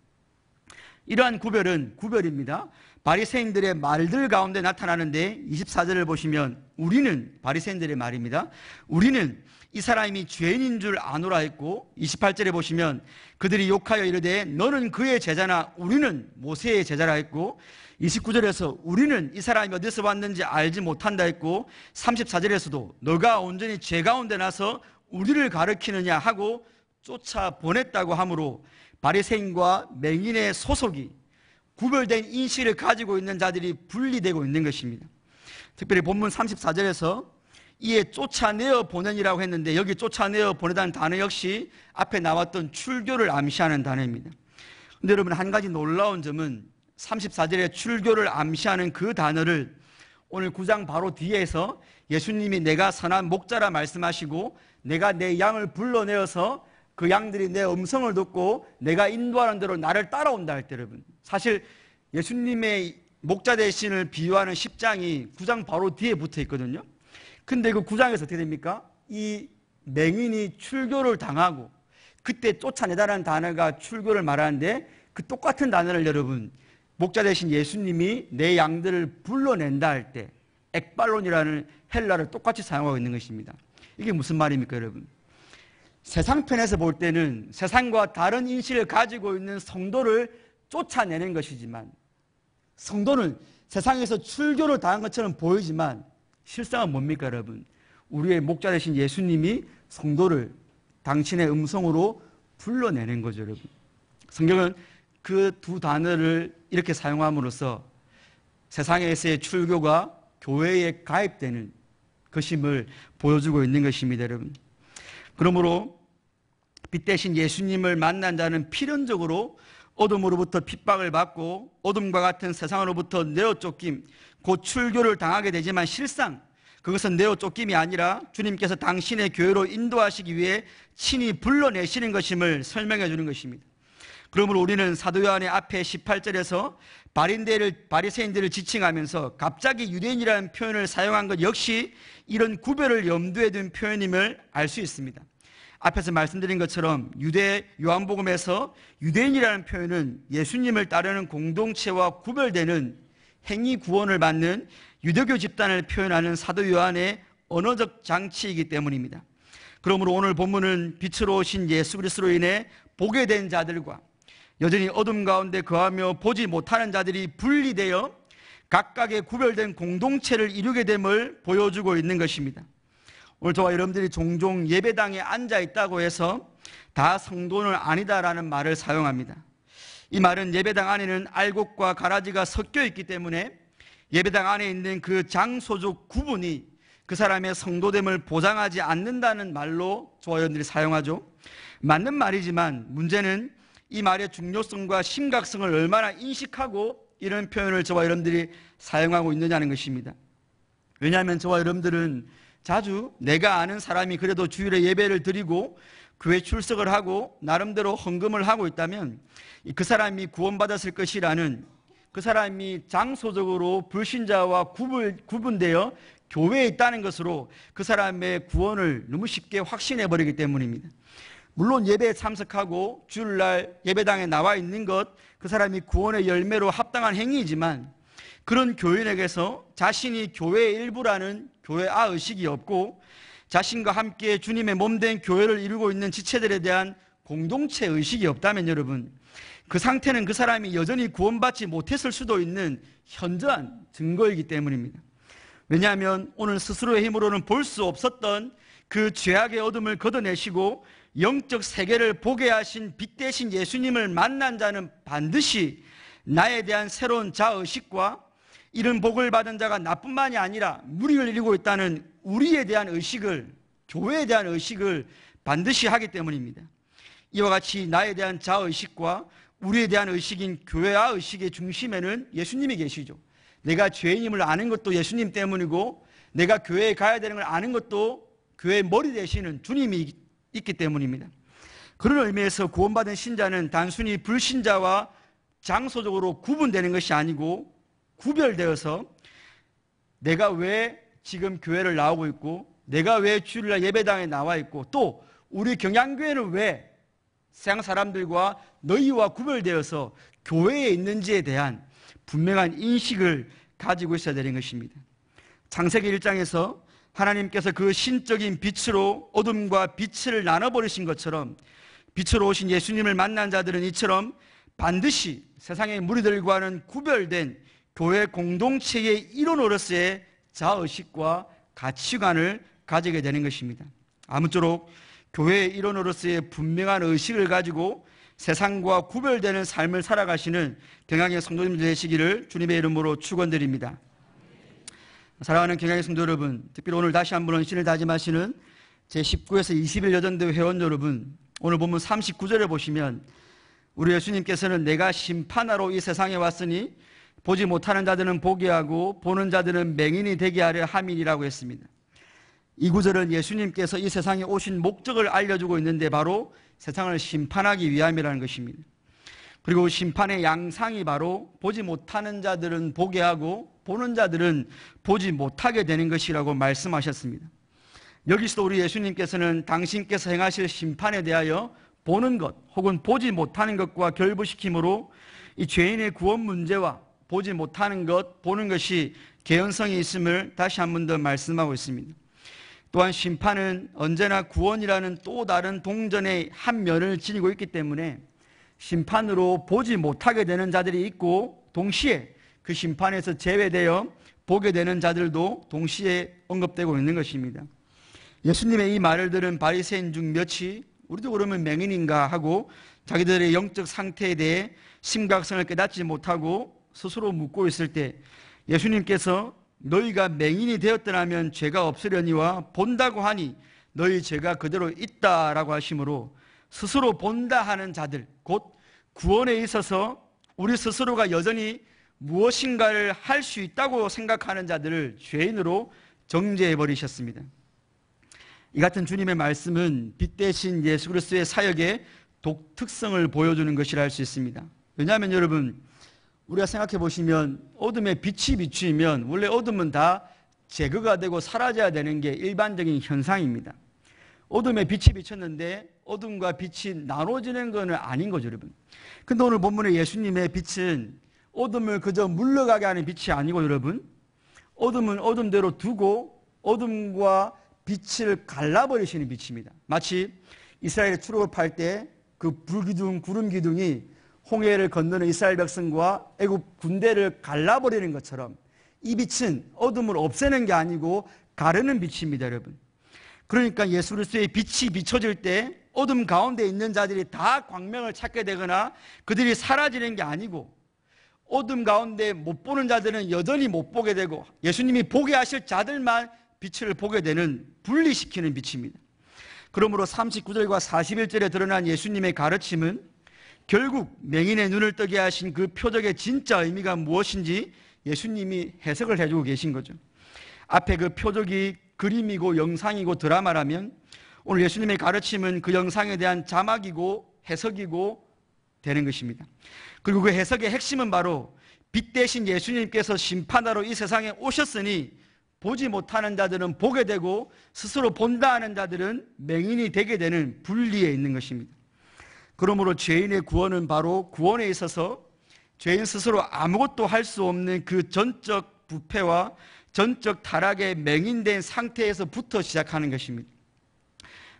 이러한 구별은 구별입니다. 바리새인들의 말들 가운데 나타나는데 24절을 보시면 우리는, 바리새인들의 말입니다, 우리는 이 사람이 죄인인 줄 아노라 했고, 28절에 보시면 그들이 욕하여 이르되 너는 그의 제자나 우리는 모세의 제자라 했고, 29절에서 우리는 이 사람이 어디서 왔는지 알지 못한다 했고, 34절에서도 너가 온전히 죄 가운데 나서 우리를 가르치느냐 하고 쫓아보냈다고 하므로 바리새인과 맹인의 소속이, 구별된 인식을 가지고 있는 자들이 분리되고 있는 것입니다. 특별히 본문 34절에서 이에 쫓아내어 보내니라고 했는데 여기 쫓아내어 보내다는 단어 역시 앞에 나왔던 출교를 암시하는 단어입니다. 근데 여러분, 한 가지 놀라운 점은 34절에 출교를 암시하는 그 단어를 오늘 9장 바로 뒤에서 예수님이 내가 선한 목자라 말씀하시고 내가 내 양을 불러내어서 그 양들이 내 음성을 듣고 내가 인도하는 대로 나를 따라온다 할 때, 여러분, 사실 예수님의 목자 대신을 비유하는 10장이 9장 바로 뒤에 붙어 있거든요. 근데 그 9장에서 어떻게 됩니까? 이 맹인이 출교를 당하고 그때 쫓아내다라는 단어가 출교를 말하는데 그 똑같은 단어를 여러분, 목자 대신 예수님이 내 양들을 불러낸다 할 때 ekbal론이라는 헬라를 똑같이 사용하고 있는 것입니다. 이게 무슨 말입니까, 여러분? 세상편에서 볼 때는 세상과 다른 인식을 가지고 있는 성도를 쫓아내는 것이지만, 성도는 세상에서 출교를 당한 것처럼 보이지만 실상은 뭡니까, 여러분? 우리의 목자 되신 예수님이 성도를 당신의 음성으로 불러내는 거죠, 여러분. 성경은 그 두 단어를 이렇게 사용함으로써 세상에서의 출교가 교회에 가입되는 것임을 보여주고 있는 것입니다, 여러분. 그러므로 빛 대신 예수님을 만난 자는 필연적으로 어둠으로부터 핍박을 받고 어둠과 같은 세상으로부터 내어 쫓김, 곧 출교를 당하게 되지만 실상 그것은 내어 쫓김이 아니라 주님께서 당신의 교회로 인도하시기 위해 친히 불러내시는 것임을 설명해 주는 것입니다. 그러므로 우리는 사도 요한의 앞에 18절에서 바리새인들을 지칭하면서 갑자기 유대인이라는 표현을 사용한 것 역시 이런 구별을 염두에 둔 표현임을 알 수 있습니다. 앞에서 말씀드린 것처럼 요한복음에서 유대인이라는 표현은 예수님을 따르는 공동체와 구별되는 행위 구원을 받는 유대교 집단을 표현하는 사도 요한의 언어적 장치이기 때문입니다. 그러므로 오늘 본문은 빛으로 오신 예수 그리스도로 인해 보게 된 자들과 여전히 어둠 가운데 거하며 보지 못하는 자들이 분리되어 각각의 구별된 공동체를 이루게 됨을 보여주고 있는 것입니다. 오늘 저와 여러분들이 종종 예배당에 앉아 있다고 해서 다 성도는 아니다라는 말을 사용합니다. 이 말은 예배당 안에는 알곡과 가라지가 섞여 있기 때문에 예배당 안에 있는 그 장소적 구분이 그 사람의 성도됨을 보장하지 않는다는 말로 저와 여러분들이 사용하죠. 맞는 말이지만 문제는 이 말의 중요성과 심각성을 얼마나 인식하고 이런 표현을 저와 여러분들이 사용하고 있느냐는 것입니다. 왜냐하면 저와 여러분들은 자주 내가 아는 사람이 그래도 주일에 예배를 드리고 교회 출석을 하고 나름대로 헌금을 하고 있다면 그 사람이 구원받았을 것이라는, 그 사람이 장소적으로 불신자와 구분되어 교회에 있다는 것으로 그 사람의 구원을 너무 쉽게 확신해버리기 때문입니다. 물론 예배에 참석하고 주일날 예배당에 나와 있는 것, 그 사람이 구원의 열매로 합당한 행위이지만 그런 교인에게서 자신이 교회의 일부라는 교회아 의식이 없고 자신과 함께 주님의 몸된 교회를 이루고 있는 지체들에 대한 공동체 의식이 없다면 여러분, 그 상태는 그 사람이 여전히 구원받지 못했을 수도 있는 현저한 증거이기 때문입니다. 왜냐하면 오늘 스스로의 힘으로는 볼 수 없었던 그 죄악의 어둠을 걷어내시고 영적 세계를 보게 하신 빛 대신 예수님을 만난 자는 반드시 나에 대한 새로운 자의식과 이런 복을 받은 자가 나뿐만이 아니라 무리를 이루고 있다는 우리에 대한 의식을, 교회에 대한 의식을 반드시 하기 때문입니다. 이와 같이 나에 대한 자의식과 우리에 대한 의식인 교회와 의식의 중심에는 예수님이 계시죠. 내가 죄인임을 아는 것도 예수님 때문이고 내가 교회에 가야 되는 걸 아는 것도 교회의 머리 되시는 주님이 있기 때문입니다. 그런 의미에서 구원받은 신자는 단순히 불신자와 장소적으로 구분되는 것이 아니고 구별되어서 내가 왜 지금 교회를 나오고 있고 내가 왜 주일날 예배당에 나와 있고 또 우리 경양교회는 왜 세상 사람들과 너희와 구별되어서 교회에 있는지에 대한 분명한 인식을 가지고 있어야 되는 것입니다. 창세기 1장에서 하나님께서 그 신적인 빛으로 어둠과 빛을 나눠버리신 것처럼 빛으로 오신 예수님을 만난 자들은 이처럼 반드시 세상의 무리들과는 구별된 교회 공동체의 일원으로서의 자의식과 가치관을 가지게 되는 것입니다. 아무쪼록 교회의 일원으로서의 분명한 의식을 가지고 세상과 구별되는 삶을 살아가시는 경양의 성도님들 되시기를 주님의 이름으로 축원드립니다. 사랑하는 경향의 성도 여러분, 특별히 오늘 다시 한번 헌신을 다짐하시는 제19에서 20일 여전대 회원 여러분, 오늘 본문 39절에 보시면 우리 예수님께서는 내가 심판하러 이 세상에 왔으니 보지 못하는 자들은 보게 하고 보는 자들은 맹인이 되게 하려 함이라고 했습니다. 이 구절은 예수님께서 이 세상에 오신 목적을 알려주고 있는데 바로 세상을 심판하기 위함이라는 것입니다. 그리고 심판의 양상이 바로 보지 못하는 자들은 보게 하고 보는 자들은 보지 못하게 되는 것이라고 말씀하셨습니다. 여기서 우리 예수님께서는 당신께서 행하실 심판에 대하여 보는 것 혹은 보지 못하는 것과 결부시킴으로 이 죄인의 구원 문제와 보지 못하는 것, 보는 것이 개연성이 있음을 다시 한 번 더 말씀하고 있습니다. 또한 심판은 언제나 구원이라는 또 다른 동전의 한 면을 지니고 있기 때문에 심판으로 보지 못하게 되는 자들이 있고 동시에 그 심판에서 제외되어 보게 되는 자들도 동시에 언급되고 있는 것입니다. 예수님의 이 말을 들은 바리새인 중 몇이 우리도 그러면 맹인인가 하고 자기들의 영적 상태에 대해 심각성을 깨닫지 못하고 스스로 묻고 있을 때 예수님께서 너희가 맹인이 되었더라면 죄가 없으려니와 본다고 하니 너희 죄가 그대로 있다라고 하시므로 스스로 본다 하는 자들, 곧 구원에 있어서 우리 스스로가 여전히 무엇인가를 할 수 있다고 생각하는 자들을 죄인으로 정죄해 버리셨습니다. 이 같은 주님의 말씀은 빛 대신 예수 그리스도의 사역의 독특성을 보여주는 것이라 할 수 있습니다. 왜냐하면 여러분, 우리가 생각해 보시면 어둠에 빛이 비추면 원래 어둠은 다 제거가 되고 사라져야 되는 게 일반적인 현상입니다. 어둠에 빛이 비쳤는데 어둠과 빛이 나눠지는 건 아닌 거죠, 여러분. 근데 오늘 본문의 예수님의 빛은 어둠을 그저 물러가게 하는 빛이 아니고 여러분, 어둠은 어둠대로 두고 어둠과 빛을 갈라버리시는 빛입니다. 마치 이스라엘의 출애굽할 때 그 불기둥, 구름 기둥이 홍해를 건너는 이스라엘 백성과 애굽 군대를 갈라버리는 것처럼 이 빛은 어둠을 없애는 게 아니고 가르는 빛입니다, 여러분. 그러니까 예수 그리스도의 빛이 비춰질 때 어둠 가운데 있는 자들이 다 광명을 찾게 되거나 그들이 사라지는 게 아니고 어둠 가운데 못 보는 자들은 여전히 못 보게 되고 예수님이 보게 하실 자들만 빛을 보게 되는 분리시키는 빛입니다. 그러므로 39절과 41절에 드러난 예수님의 가르침은 결국 맹인의 눈을 뜨게 하신 그 표적의 진짜 의미가 무엇인지 예수님이 해석을 해주고 계신 거죠. 앞에 그 표적이 그림이고 영상이고 드라마라면 오늘 예수님의 가르침은 그 영상에 대한 자막이고 해석이고 되는 것입니다. 그리고 그 해석의 핵심은 바로 빛 대신 예수님께서 심판하러 이 세상에 오셨으니 보지 못하는 자들은 보게 되고 스스로 본다 하는 자들은 맹인이 되게 되는 분리에 있는 것입니다. 그러므로 죄인의 구원은 바로 구원에 있어서 죄인 스스로 아무것도 할 수 없는 그 전적 부패와 전적 타락의 맹인된 상태에서부터 시작하는 것입니다.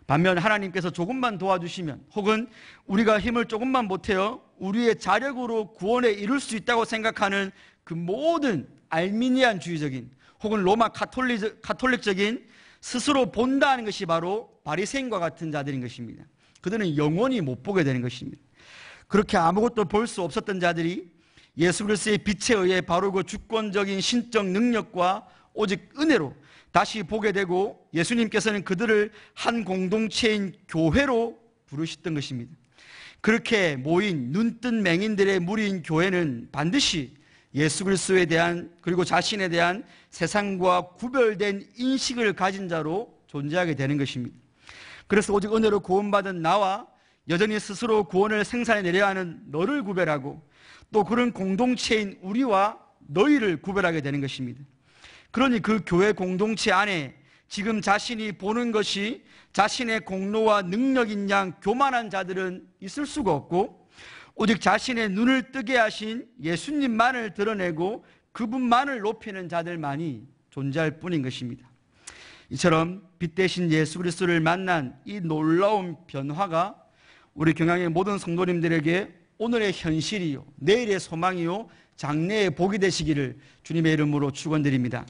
반면 하나님께서 조금만 도와주시면 혹은 우리가 힘을 조금만 보태어 우리의 자력으로 구원에 이룰 수 있다고 생각하는 그 모든 알미니안주의적인 혹은 로마 카톨릭적인 스스로 본다는 것이 바로 바리새인과 같은 자들인 것입니다. 그들은 영원히 못 보게 되는 것입니다. 그렇게 아무것도 볼 수 없었던 자들이 예수 그리스도의 빛에 의해 바로 그 주권적인 신적 능력과 오직 은혜로 다시 보게 되고 예수님께서는 그들을 한 공동체인 교회로 부르셨던 것입니다. 그렇게 모인 눈뜬 맹인들의 무리인 교회는 반드시 예수 그리스도에 대한 그리고 자신에 대한 세상과 구별된 인식을 가진 자로 존재하게 되는 것입니다. 그래서 오직 은혜로 구원받은 나와 여전히 스스로 구원을 생산해내려 하는 너를 구별하고 또 그런 공동체인 우리와 너희를 구별하게 되는 것입니다. 그러니 그 교회 공동체 안에 지금 자신이 보는 것이 자신의 공로와 능력인 양 교만한 자들은 있을 수가 없고 오직 자신의 눈을 뜨게 하신 예수님만을 드러내고 그분만을 높이는 자들만이 존재할 뿐인 것입니다. 이처럼 빛 대신 예수 그리스도를 만난 이 놀라운 변화가 우리 경향의 모든 성도님들에게 오늘의 현실이요 내일의 소망이요 장래의 복이 되시기를 주님의 이름으로 축원드립니다.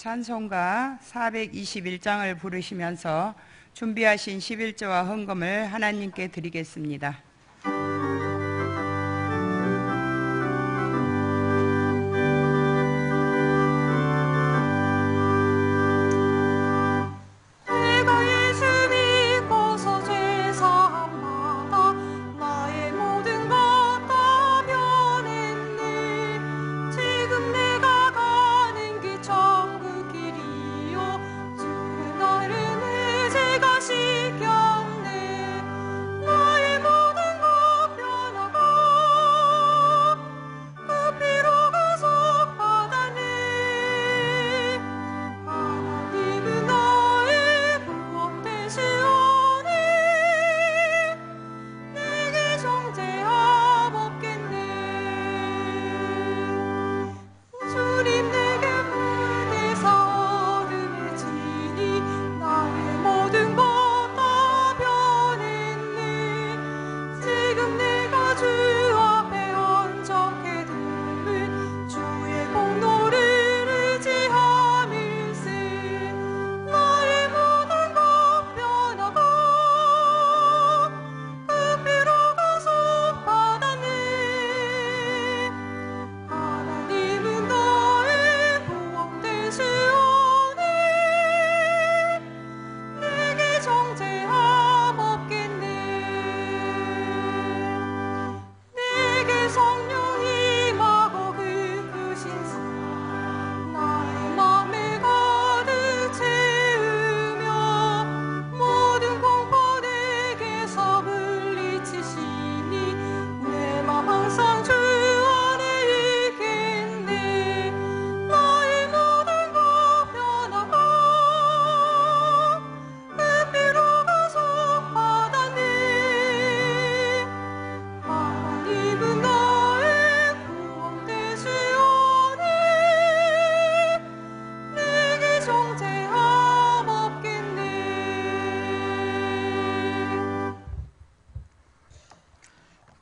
찬송가 421장을 부르시면서 준비하신 11조와 헌금을 하나님께 드리겠습니다.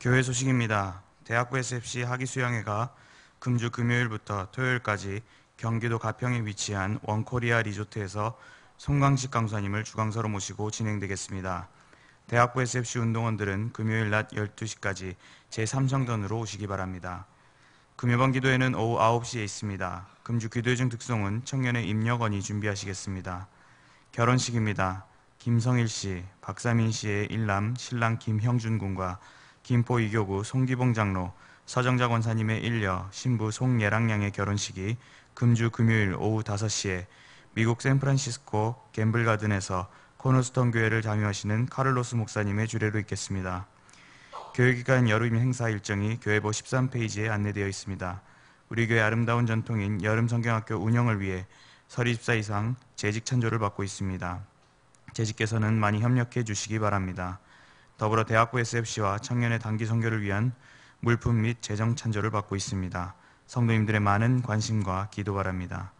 교회 소식입니다. 대학부 SFC 학위수양회가 금주 금요일부터 토요일까지 경기도 가평에 위치한 원코리아 리조트에서 송광식 강사님을 주강사로 모시고 진행되겠습니다. 대학부 SFC 운동원들은 금요일 낮 12시까지 제3성전으로 오시기 바랍니다. 금요반 기도회는 오후 9시에 있습니다. 금주 기도회 중 특송은 청년의 임여건이 준비하시겠습니다. 결혼식입니다. 김성일 씨, 박사민 씨의 일남 신랑 김형준 군과 김포 이교구 송기봉 장로, 서정자 권사님의 일녀 신부 송예랑 양의 결혼식이 금주 금요일 오후 5시에 미국 샌프란시스코 갬블가든에서 코너스톤 교회를 장유하시는 카를로스 목사님의 주례로 있겠습니다. 교회기간 여름 행사 일정이 교회보 13페이지에 안내되어 있습니다. 우리 교회 아름다운 전통인 여름 성경학교 운영을 위해 설 24 이상 재직 찬조를 받고 있습니다. 재직께서는 많이 협력해 주시기 바랍니다. 더불어 대학부 SFC와 청년의 단기 선교를 위한 물품 및 재정 찬조를 받고 있습니다. 성도님들의 많은 관심과 기도 바랍니다.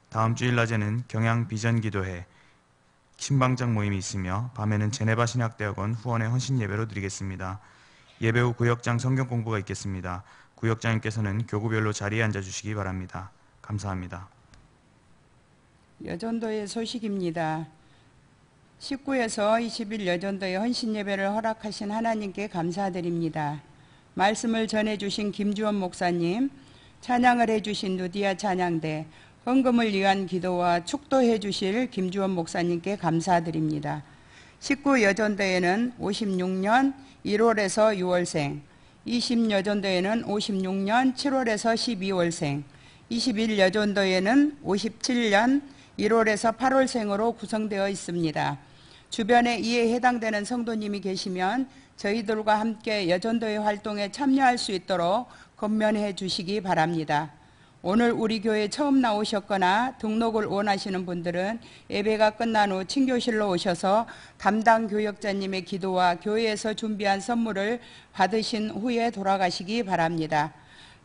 다음 주일 낮에는 경양 비전 기도회, 신방장 모임이 있으며 밤에는 제네바 신학대학원 후원의 헌신 예배로 드리겠습니다. 예배 후 구역장 성경 공부가 있겠습니다. 구역장님께서는 교구별로 자리에 앉아주시기 바랍니다. 감사합니다. 여전도의 소식입니다. 19에서 20일 여전도의 헌신 예배를 허락하신 하나님께 감사드립니다. 말씀을 전해주신 김주원 목사님, 찬양을 해주신 누디아 찬양대, 헌금을 위한 기도와 축도해 주실 김주원 목사님께 감사드립니다. 19 여전도에는 56년 1월에서 6월생, 20 여전도에는 56년 7월에서 12월생, 21 여전도에는 57년 1월에서 8월생으로 구성되어 있습니다. 주변에 이에 해당되는 성도님이 계시면 저희들과 함께 여전도의 활동에 참여할 수 있도록 권면해 주시기 바랍니다. 오늘 우리 교회 처음 나오셨거나 등록을 원하시는 분들은 예배가 끝난 후 친교실로 오셔서 담당 교역자님의 기도와 교회에서 준비한 선물을 받으신 후에 돌아가시기 바랍니다.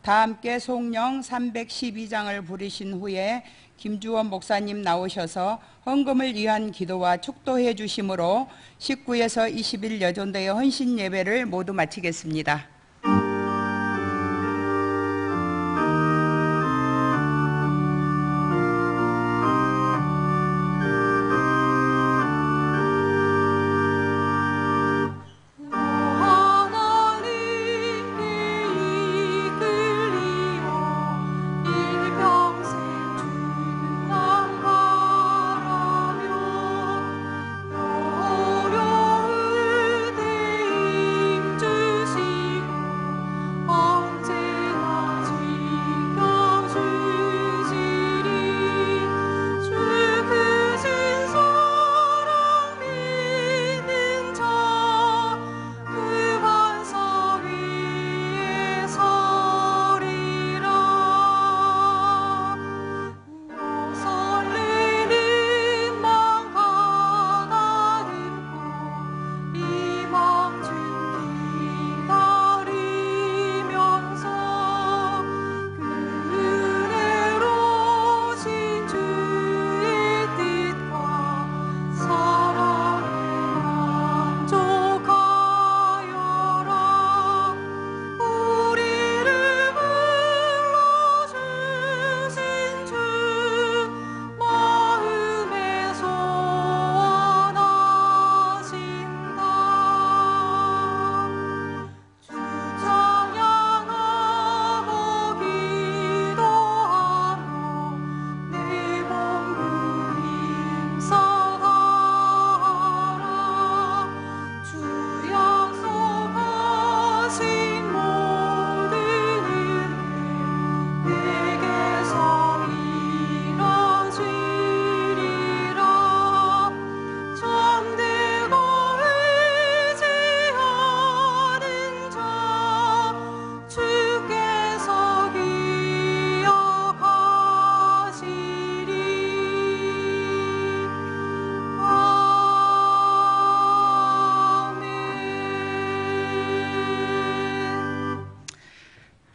다 함께 송령 312장을 부르신 후에 김주원 목사님 나오셔서 헌금을 위한 기도와 축도해 주심으로 19에서 20일 여전도의 헌신 예배를 모두 마치겠습니다.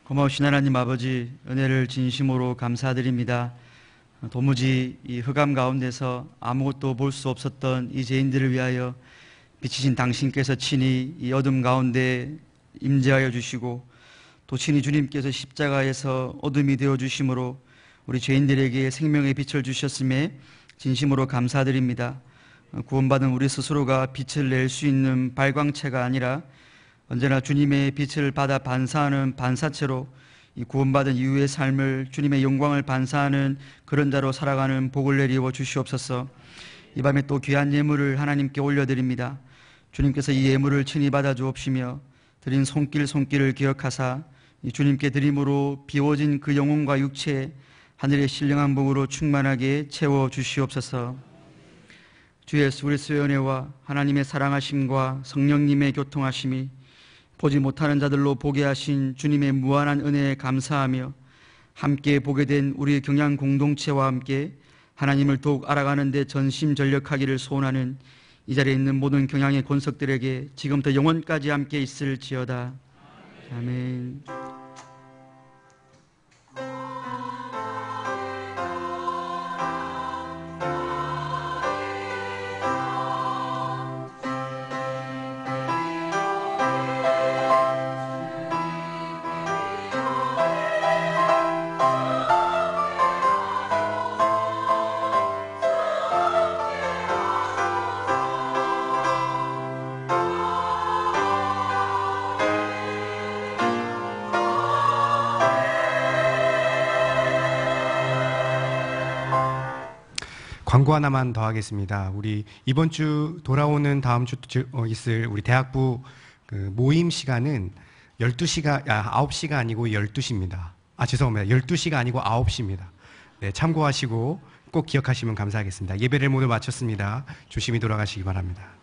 고마우신 하나님 아버지, 은혜를 진심으로 감사드립니다. 도무지 이 흑암 가운데서 아무것도 볼 수 없었던 이 죄인들을 위하여 빛이신 당신께서 친히 이 어둠 가운데 임재하여 주시고, 또 친히 주님께서 십자가에서 어둠이 되어 주심으로 우리 죄인들에게 생명의 빛을 주셨음에 진심으로 감사드립니다. 구원받은 우리 스스로가 빛을 낼 수 있는 발광체가 아니라 언제나 주님의 빛을 받아 반사하는 반사체로 이 구원받은 이후의 삶을 주님의 영광을 반사하는 그런 자로 살아가는 복을 내리워 주시옵소서. 이 밤에 또 귀한 예물을 하나님께 올려드립니다. 주님께서 이 예물을 친히 받아 주옵시며 드린 손길을 기억하사 이 주님께 드림으로 비워진 그 영혼과 육체 하늘의 신령한 복으로 충만하게 채워 주시옵소서. 주 예수 그리스도의 은혜와 하나님의 사랑하심과 성령님의 교통하심이 보지 못하는 자들로 보게 하신 주님의 무한한 은혜에 감사하며 함께 보게 된 우리 경양 공동체와 함께 하나님을 더욱 알아가는 데 전심전력하기를 소원하는 이 자리에 있는 모든 경양의 권석들에게 지금부터 영원까지 함께 있을지어다. 아멘. 광고 하나만 더 하겠습니다. 우리 이번 주 돌아오는 다음 주 있을 우리 대학부 그 모임 시간은 9시가 아니고 12시입니다. 죄송합니다. 12시가 아니고 9시입니다. 네, 참고하시고 꼭 기억하시면 감사하겠습니다. 예배를 모두 마쳤습니다. 조심히 돌아가시기 바랍니다.